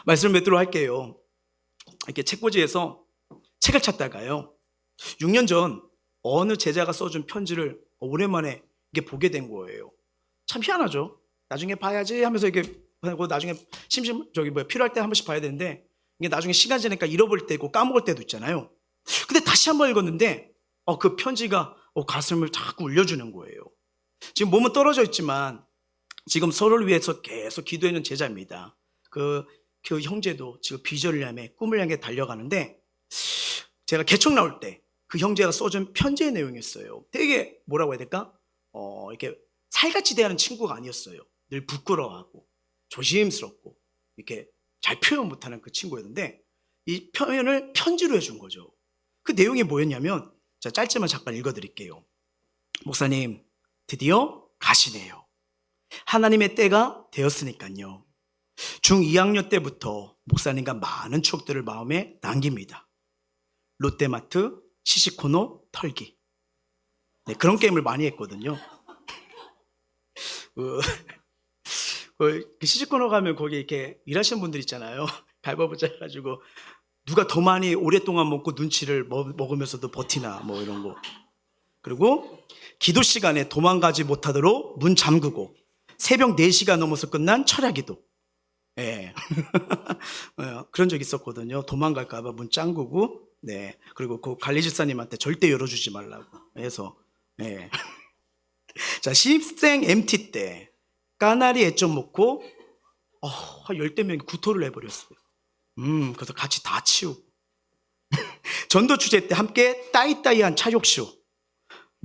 말씀을 맺도록 할게요. 이렇게 책꽂이에서 책을 찾다가요, 6년 전 어느 제자가 써준 편지를 오랜만에 이게 보게 된 거예요. 참 희한하죠. 나중에 봐야지 하면서 이게 나중에 필요할 때 한 번씩 봐야 되는데, 이게 나중에 시간 지나니까 잃어버릴 때고 까먹을 때도 있잖아요. 근데 다시 한번 읽었는데 그 편지가 가슴을 자꾸 울려주는 거예요. 지금 몸은 떨어져 있지만 지금 서로를 위해서 계속 기도해 있는 제자입니다. 그 형제도 지금 비전을 향해, 꿈을 향해 달려가는데, 제가 개척 나올 때 그 형제가 써준 편지의 내용이었어요. 되게 뭐라고 해야 될까? 이렇게 살같이 대하는 친구가 아니었어요. 늘 부끄러워하고 조심스럽고 이렇게 잘 표현 못하는 그 친구였는데, 이 표현을 편지로 해준 거죠. 그 내용이 뭐였냐면, 자, 짧지만 잠깐 읽어드릴게요. 목사님, 드디어 가시네요. 하나님의 때가 되었으니까요. 중2학년 때부터 목사님과 많은 추억들을 마음에 남깁니다. 롯데마트, 시시코너, 털기. 네, 그런 게임을 많이 했거든요. 그 시시코너 가면 거기 이렇게 일하시는 분들 있잖아요. 갈바보자 해가지고 누가 더 많이 오랫동안 먹고 눈치를 먹으면서도 버티나 뭐 이런 거. 그리고 기도 시간에 도망가지 못하도록 문 잠그고 새벽 4시가 넘어서 끝난 철야기도. 예. 그런 적 있었거든요. 도망갈까봐 문 잠그고, 네. 그리고 그 관리집사님한테 절대 열어주지 말라고 해서, 예. 자, 신입생 MT 때 까나리 애점 먹고, 한 10대 명이 구토를 해버렸어요. 그래서 같이 다 치우고. 전도 주제 때 함께 따이따이한 차욕쇼.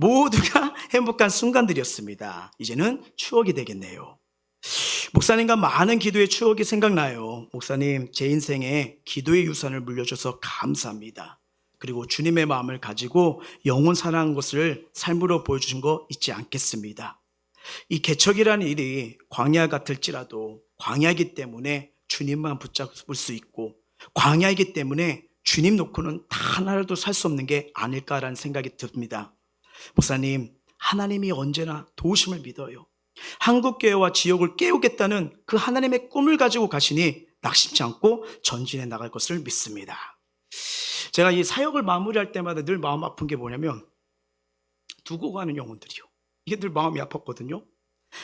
모두가 행복한 순간들이었습니다. 이제는 추억이 되겠네요. 목사님과 많은 기도의 추억이 생각나요. 목사님, 제 인생에 기도의 유산을 물려줘서 감사합니다. 그리고 주님의 마음을 가지고 영혼 사랑한 것을 삶으로 보여주신 거 잊지 않겠습니다. 이 개척이라는 일이 광야 같을지라도 광야이기 때문에 주님만 붙잡을 수 있고, 광야이기 때문에 주님 놓고는 다 하나라도 살 수 없는 게 아닐까라는 생각이 듭니다. 목사님, 하나님이 언제나 도우심을 믿어요. 한국교회와 지역을 깨우겠다는 그 하나님의 꿈을 가지고 가시니 낙심치 않고 전진해 나갈 것을 믿습니다. 제가 이 사역을 마무리할 때마다 늘 마음 아픈 게 뭐냐면, 두고 가는 영혼들이요. 이게 늘 마음이 아팠거든요.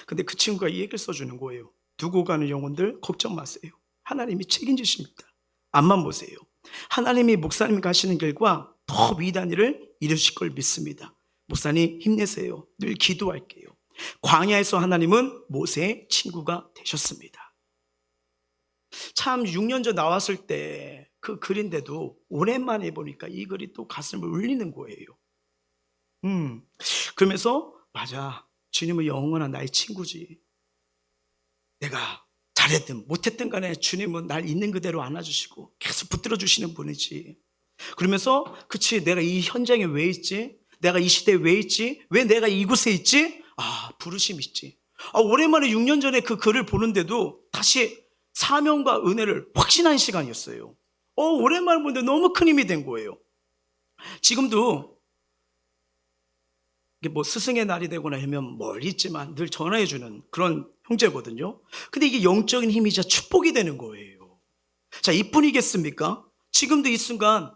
근데 그 친구가 이 얘기를 써주는 거예요. 두고 가는 영혼들 걱정 마세요. 하나님이 책임지십니다. 앞만 보세요. 하나님이 목사님이 가시는 길과 더 위대한 일을 이루실 걸 믿습니다. 목사님 힘내세요. 늘 기도할게요. 광야에서 하나님은 모세의 친구가 되셨습니다. 참 6년 전 나왔을 때 그 글인데도 오랜만에 보니까 이 글이 또 가슴을 울리는 거예요. 그러면서 맞아, 주님은 영원한 나의 친구지. 내가 잘했든 못했든 간에 주님은 날 있는 그대로 안아주시고 계속 붙들어 주시는 분이지. 그러면서 그치, 내가 이 현장에 왜 있지? 내가 이 시대에 왜 있지? 왜 내가 이곳에 있지? 부르심 있지. 오랜만에 6년 전에 그 글을 보는데도 다시 사명과 은혜를 확신한 시간이었어요. 오랜만에 보는데 너무 큰 힘이 된 거예요. 지금도 이게 뭐 스승의 날이 되거나 하면 멀리 있지만 늘 전화해주는 그런 형제거든요. 근데 이게 영적인 힘이자 축복이 되는 거예요. 자, 이뿐이겠습니까? 지금도 이 순간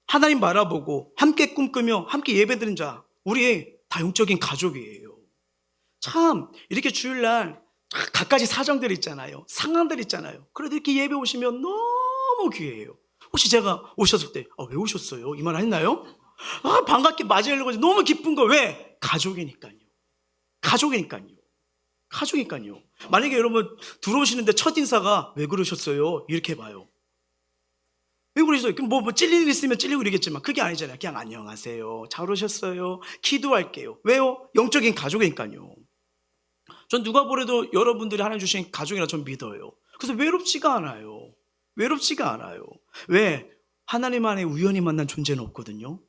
하나님 바라보고 함께 꿈꾸며 함께 예배드린 자, 우리 다 영적인 가족이에요. 참 이렇게 주일날 갖가지 사정들 있잖아요. 상황들 있잖아요. 그래도 이렇게 예배 오시면 너무 귀해요. 혹시 제가 오셨을 때 왜 오셨어요? 이 말 했나요? 반갑게 맞이하려고 너무 기쁜 거. 왜? 가족이니까요. 가족이니까요. 만약에 여러분 들어오시는데 첫 인사가 왜 그러셨어요? 이렇게 봐요. 왜 그러셨어요? 그럼 뭐 찔릴 일 있으면 찔리고 그러겠지만 그게 아니잖아요. 그냥 안녕하세요. 잘 오셨어요. 기도할게요. 왜요? 영적인 가족이니까요. 전 누가 보래도 여러분들이 하나님 주신 가족이라 전 믿어요. 그래서 외롭지가 않아요. 왜? 하나님 안에 우연히 만난 존재는 없거든요.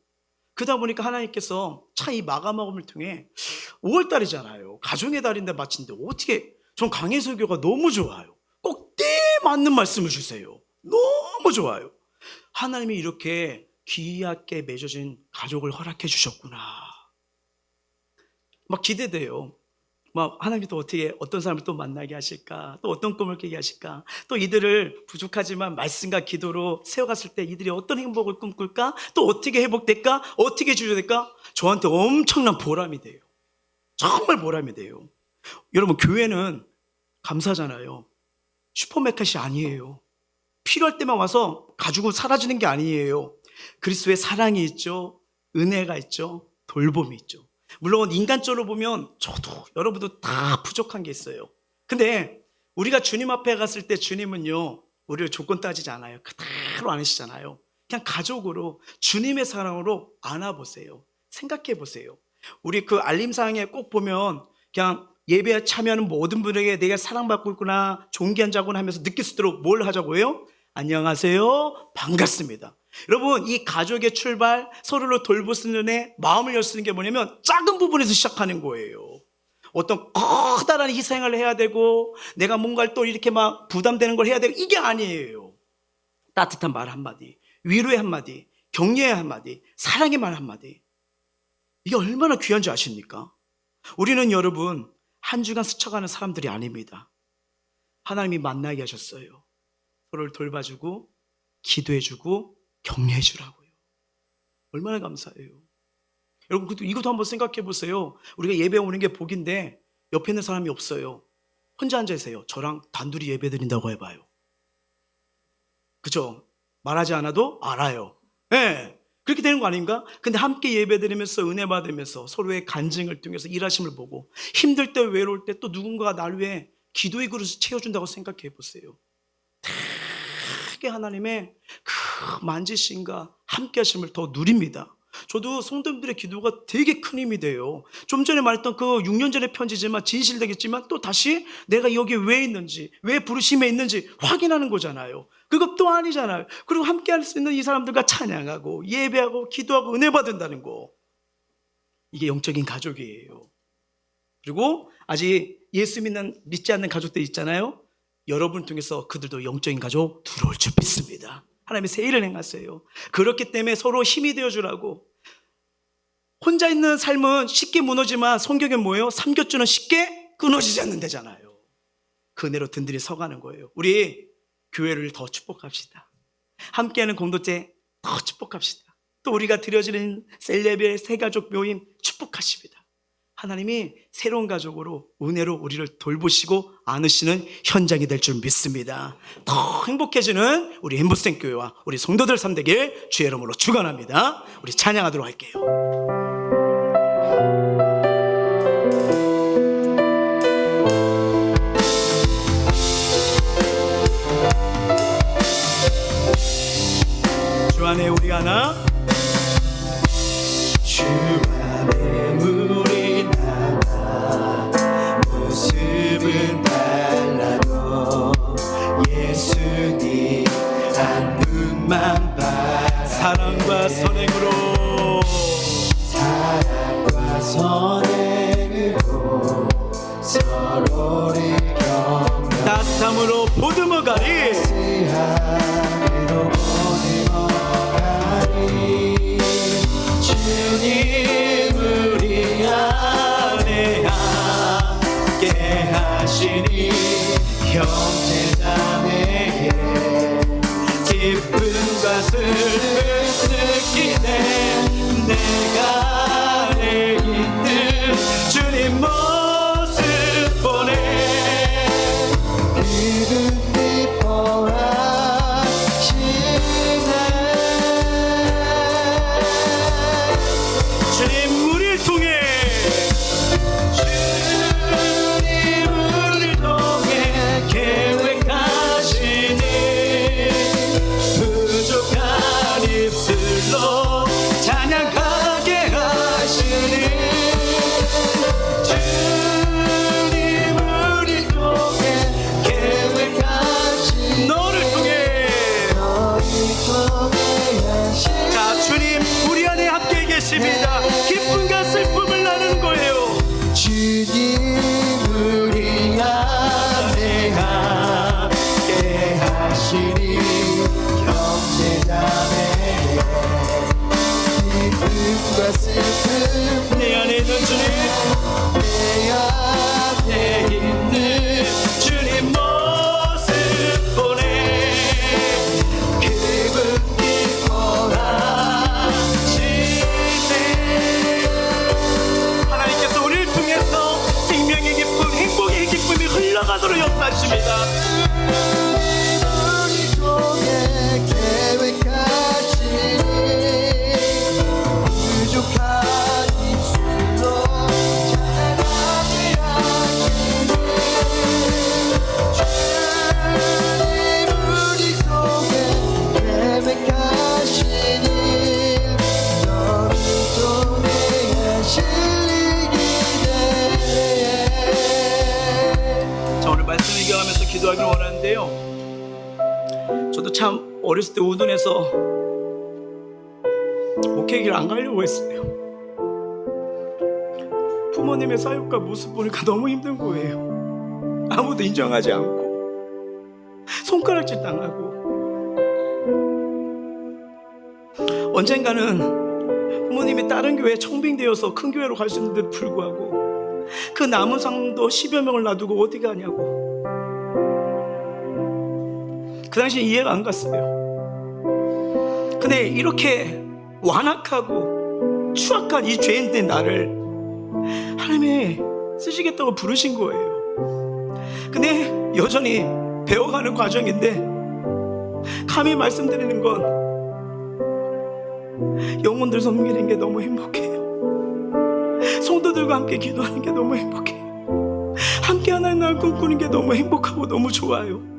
그러다 보니까 하나님께서 차 이 마감업을 통해 5월달이잖아요. 가정의 달인데 마친데 어떻게, 전 강해설교가 너무 좋아요. 꼭 때 맞는 말씀을 주세요. 너무 좋아요. 하나님이 이렇게 귀하게 맺어진 가족을 허락해 주셨구나. 막 기대돼요. 막 하나님이 또 어떻게 어떤 사람을 또 만나게 하실까, 또 어떤 꿈을 깨게 하실까, 또 이들을 부족하지만 말씀과 기도로 세워갔을 때 이들이 어떤 행복을 꿈꿀까, 또 어떻게 회복될까, 어떻게 치유될까. 저한테 엄청난 보람이 돼요. 정말 보람이 돼요. 여러분, 교회는 감사하잖아요. 슈퍼마켓이 아니에요. 필요할 때만 와서 가지고 사라지는 게 아니에요. 그리스도의 사랑이 있죠, 은혜가 있죠, 돌봄이 있죠. 물론 인간적으로 보면 저도 여러분도 다 부족한 게 있어요. 근데 우리가 주님 앞에 갔을 때 주님은요, 우리를 조건 따지지 않아요. 그대로 안으시잖아요. 그냥 가족으로 주님의 사랑으로 안아보세요. 생각해 보세요. 우리 그 알림사항에 꼭 보면 그냥 예배에 참여하는 모든 분에게 내가 사랑받고 있구나, 존귀한 자구나 하면서 느낄 수 있도록 뭘 하자고 해요? 안녕하세요, 반갑습니다. 여러분, 이 가족의 출발, 서로를 돌보는 은혜, 마음을 열 수 있는 게 뭐냐면 작은 부분에서 시작하는 거예요. 어떤 커다란 희생을 해야 되고 내가 뭔가를 또 이렇게 막 부담되는 걸 해야 되고, 이게 아니에요. 따뜻한 말 한마디, 위로의 한마디, 격려의 한마디, 사랑의 말 한마디, 이게 얼마나 귀한 줄 아십니까? 우리는 여러분 한 주간 스쳐가는 사람들이 아닙니다. 하나님이 만나게 하셨어요. 서로를 돌봐주고 기도해주고 격려해주라고요. 얼마나 감사해요. 여러분, 이것도 한번 생각해 보세요. 우리가 예배 오는 게 복인데 옆에 있는 사람이 없어요. 혼자 앉아있어요. 저랑 단둘이 예배 드린다고 해봐요. 그죠? 말하지 않아도 알아요. 네, 그렇게 되는 거 아닌가? 근데 함께 예배 드리면서 은혜 받으면서 서로의 간증을 통해서 일하심을 보고, 힘들 때 외로울 때 또 누군가가 날 위해 기도의 그릇을 채워준다고 생각해 보세요. 하나님의 그 만지심과 함께 하심을 더 누립니다. 저도 성도님들의 기도가 되게 큰 힘이 돼요. 좀 전에 말했던 그 6년 전의 편지지만 진실되겠지만 또 다시 내가 여기에 왜 있는지, 왜 부르심에 있는지 확인하는 거잖아요. 그것도 아니잖아요. 그리고 함께 할 수 있는 이 사람들과 찬양하고 예배하고 기도하고 은혜 받는다는 거, 이게 영적인 가족이에요. 그리고 아직 예수 믿지 않는 가족들 있잖아요. 여러분을 통해서 그들도 영적인 가족 들어올 줄 믿습니다. 하나님이 새 일을 행하세요. 그렇기 때문에 서로 힘이 되어주라고. 혼자 있는 삶은 쉽게 무너지만 성경에 뭐예요? 삼겹줄은 쉽게 끊어지지 않는다잖아요. 그 은혜로 든든히 서가는 거예요. 우리 교회를 더 축복합시다. 함께하는 공동체 더 축복합시다. 또 우리가 드려지는 셀레브의 새가족 모임 축복하십니다. 하나님이 새로운 가족으로 은혜로 우리를 돌보시고 안으시는 현장이 될 줄 믿습니다. 더 행복해지는 우리 엠보생교회와 우리 성도들 삼되길 주의 이름으로 축원합니다. 우리 찬양하도록 할게요. 주 안에 우리 하나, 주 안에 우리 하나, 모습은 달라도 예수님 한 눈만 봐. 사랑과 선행으로, 사랑과 선행으로 서로를 경 따뜻함으로 보듬어가리, 주님 우리 안에 함께 하시니 형제자매의 기쁨과 슬픔을 느끼네. 내가 안에 있는 주님 모습 보내. 그분 기뻐하시네. 주님 우리를 통해, 주님 우리를 통해 계획하시니 부족한 입술로 찬양하게 하시니. 주님 우리를 통해 계획하시니 너를 통해. 자, 주님 우리 안에 함께 계십니다. 기쁨과 슬픔을 나누는 거예요. 주님 우리 안에 함께 하시니 형제자매의 기쁨과 슬픔. 내 안에 있는 주님, 내 안에 있는 주님 모습 보내. 기분 하나님께서 우리를 통해서 생명의 기쁨, 행복의 기쁨이 흘러가도록 역사하십니다. 우리 통해 계획하시니 부족한 입술로 찬양하게 하시니. 주님 우리 통해 계획하시니 너를 통해 하시니. 자, 오늘 말씀을 기억하면서 기도하기를 원하는데요. 저도 참 어렸을 때 우둔해서 목회길 안 가려고 했어요. 부모님의 사역과 모습 보니까 너무 힘든 거예요. 아무도 인정하지 않고 손가락질 당하고. 언젠가는 부모님이 다른 교회에 청빙되어서 큰 교회로 갈 수 있는데도 불구하고 그 남은 상도 10여 명을 놔두고 어디 가냐고. 그 당시에 이해가 안 갔어요. 근데 이렇게 완악하고 추악한 이 죄인된 나를 하나님이 쓰시겠다고 부르신 거예요. 근데 여전히 배워가는 과정인데 감히 말씀드리는 건 영혼들 섬기는 게 너무 행복해요. 성도들과 함께 기도하는 게 너무 행복해요. 함께 하나님 나라 꿈꾸는 게 너무 행복하고 너무 좋아요.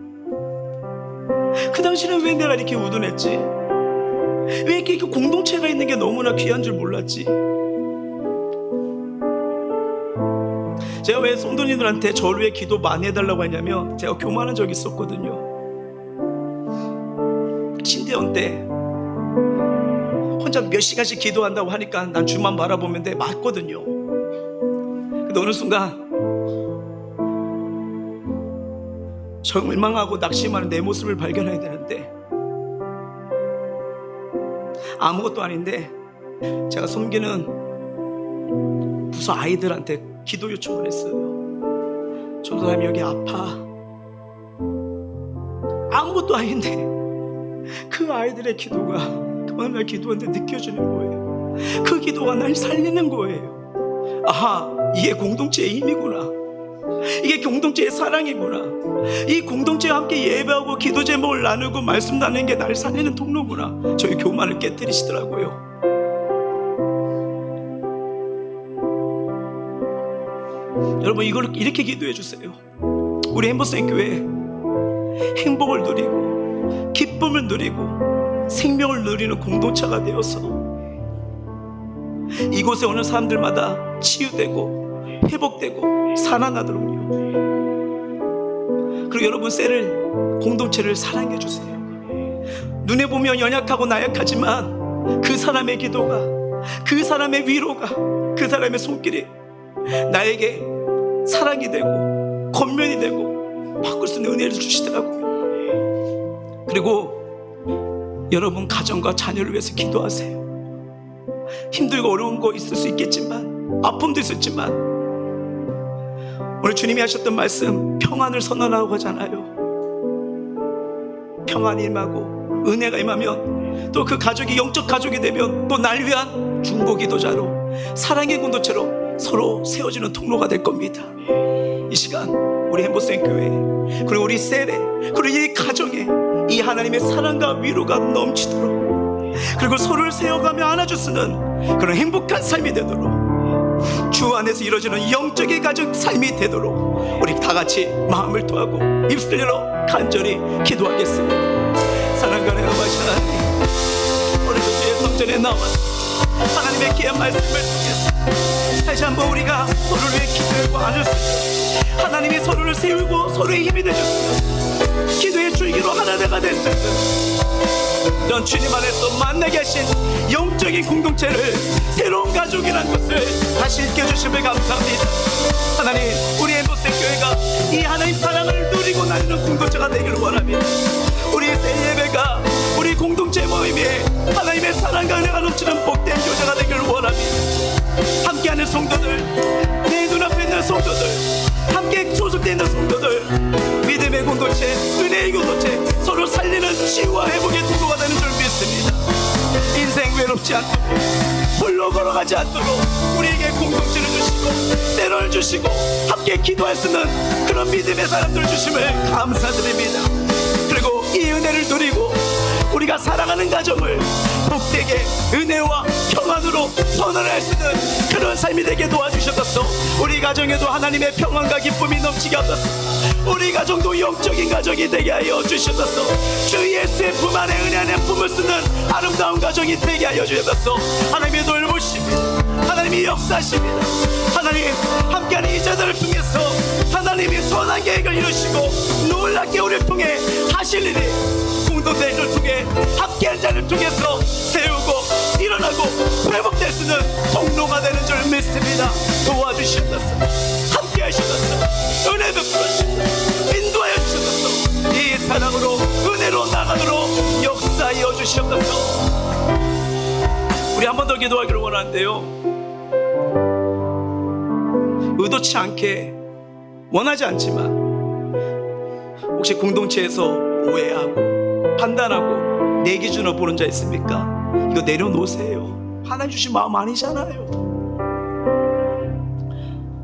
그 당시는 왜 내가 이렇게 우둔했지? 왜 이렇게 공동체가 있는 게 너무나 귀한 줄 몰랐지? 제가 왜 성도님들한테 저를 위해 기도 많이 해달라고 하냐면, 제가 교만한 적이 있었거든요. 신대원 때 혼자 몇 시간씩 기도한다고 하니까 난 주만 바라보면 돼 맞거든요. 근데 어느 순간 절망하고 낙심하는 내 모습을 발견해야 되는데, 아무것도 아닌데 제가 섬기는 부서 아이들한테 기도 요청을 했어요. 전도사님 여기 아파. 아무것도 아닌데 그 아이들의 기도가 그날 기도하는데 느껴지는 거예요. 그 기도가 날 살리는 거예요. 아하, 이게 공동체의 힘이구나. 이게 공동체의 사랑이구나. 이 공동체와 함께 예배하고 기도 제목을 나누고 말씀 나누는 게 나를 살리는 통로구나. 저희 교만을 깨뜨리시더라고요. 여러분, 이걸 이렇게 기도해 주세요. 우리 햄버스의 교회 행복을 누리고 기쁨을 누리고 생명을 누리는 공동체가 되어서 이곳에 오는 사람들마다 치유되고 회복되고 살아나도록요. 그리고 여러분, 셀을 공동체를 사랑해 주세요. 눈에 보면 연약하고 나약하지만 그 사람의 기도가, 그 사람의 위로가, 그 사람의 손길이 나에게 사랑이 되고 권면이 되고 바꿀 수 있는 은혜를 주시더라고요. 그리고 여러분, 가정과 자녀를 위해서 기도하세요. 힘들고 어려운 거 있을 수 있겠지만, 아픔도 있었지만, 오늘 주님이 하셨던 말씀, 평안을 선언하고 하잖아요. 평안이 임하고 은혜가 임하면 또 그 가족이 영적 가족이 되면 또 날 위한 중보 기도자로, 사랑의 공동체로 서로 세워지는 통로가 될 겁니다. 이 시간 우리 햄버스행 교회, 그리고 우리 셀에, 그리고 이 가정에 이 하나님의 사랑과 위로가 넘치도록, 그리고 서로를 세워가며 안아주시는 그런 행복한 삶이 되도록, 주 안에서 이루어지는 영적인 가정 삶이 되도록 우리 다 같이 마음을 토하고 입술을 열어 간절히 기도하겠습니다. 사랑과 은혜가 많으신 하나님, 오늘도 주의 성전에 나와 하나님의 귀한 말씀을 통해서 다시 한번 우리가 서로를 위해 기도하고 안을 수 있는, 하나님이 서로를 세우고 서로의 힘이 되셨으면 기도의 줄기로 하나가 될 수 있는 이런 주님 안에서 만나게 하신 영적인 공동체를, 새로운 가족이라는 것을 다시 일깨워주심을 감사합니다. 하나님, 우리 엠버스 교회가 이 하나님 사랑을 누리고 나누는 공동체가 되기를 원합니다. 우리 새 예배가 우리 공동체 모임에 하나님의 사랑과 은혜가 넘치는 복된 교제가 되기를 원합니다. 함께하는 성도들, 내 눈앞에 있는 성도들, 함께 소속되어 있는 성도들, 믿음의 공동체, 은혜의 공동체, 서로 살리는 치유와 회복의 통로가 되는 줄 믿습니다. 인생 외롭지 않도록, 홀로 걸어가지 않도록 우리에게 공동체를 주시고 때를 주시고 함께 기도할 수 있는 그런 믿음의 사람들 주심을 감사드립니다. 그리고 이 은혜를 누리고 우리가 사랑하는 가정을 복되게 은혜와 평안으로 선언할 수 있는 그런 삶이 되게 도와주셨소. 우리 가정에도 하나님의 평안과 기쁨이 넘치게 하소서. 우리 가정도 영적인 가정이 되게 하여 주셨소. 주 예수의 품 안에 은혜 안에 품을 쓰는 아름다운 가정이 되게 하여 주셨소. 하나님의 돌보십니다. 하나님이 역사하십니다. 하나님, 함께하는 이 자들을 통해서 하나님이 선한 계획을 이루시고 놀랍게 우리를 통해 하실 일이 공동체를 통해 함께한 자를 통해서 세우고 일어나고 회복될 수 있는 통로가 되는 줄 믿습니다. 도와주시옵소서. 함께 하시옵소서. 은혜 베풀어 주시옵소서. 인도하여 주시옵소서. 이 사랑으로 은혜로 나가도록 역사하여 주시옵소서. 우리 한 번 더 기도하기를 원하는데요, 의도치 않게, 원하지 않지만 혹시 공동체에서 오해하고 판단하고 내 기준으로 보는 자 있습니까? 이거 내려놓으세요. 하나님 주신 마음 아니잖아요.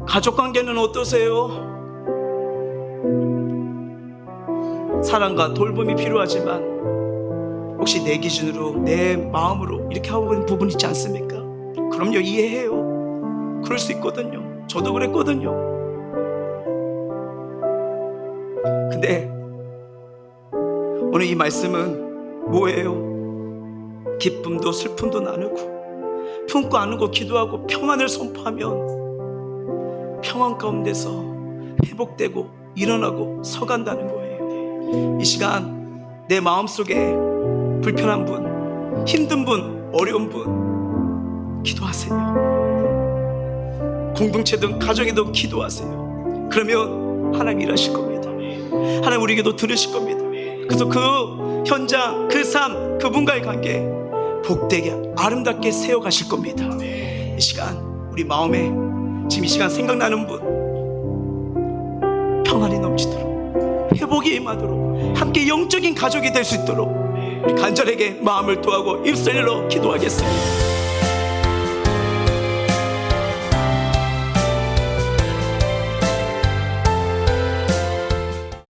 가족관계는 어떠세요? 사랑과 돌봄이 필요하지만 혹시 내 기준으로, 내 마음으로 이렇게 하고 있는 부분 있지 않습니까? 그럼요, 이해해요. 그럴 수 있거든요. 저도 그랬거든요. 근데 오늘 이 말씀은 뭐예요? 기쁨도 슬픔도 나누고 품고 안고 기도하고 평안을 선포하면 평안 가운데서 회복되고 일어나고 서간다는 거예요. 이 시간 내 마음속에 불편한 분, 힘든 분, 어려운 분 기도하세요. 공동체든 가정이든 기도하세요. 그러면 하나님 일하실 겁니다. 하나님 우리에게도 들으실 겁니다. 그래서 그 현장, 그 삶, 그분과의 관계 복되게 아름답게 세워가실 겁니다. 이 시간 우리 마음에 지금 이 시간 생각나는 분 평안이 넘치도록 회복이 임하도록 함께 영적인 가족이 될 수 있도록 우리 간절하게 마음을 토하고 입술로 기도하겠습니다.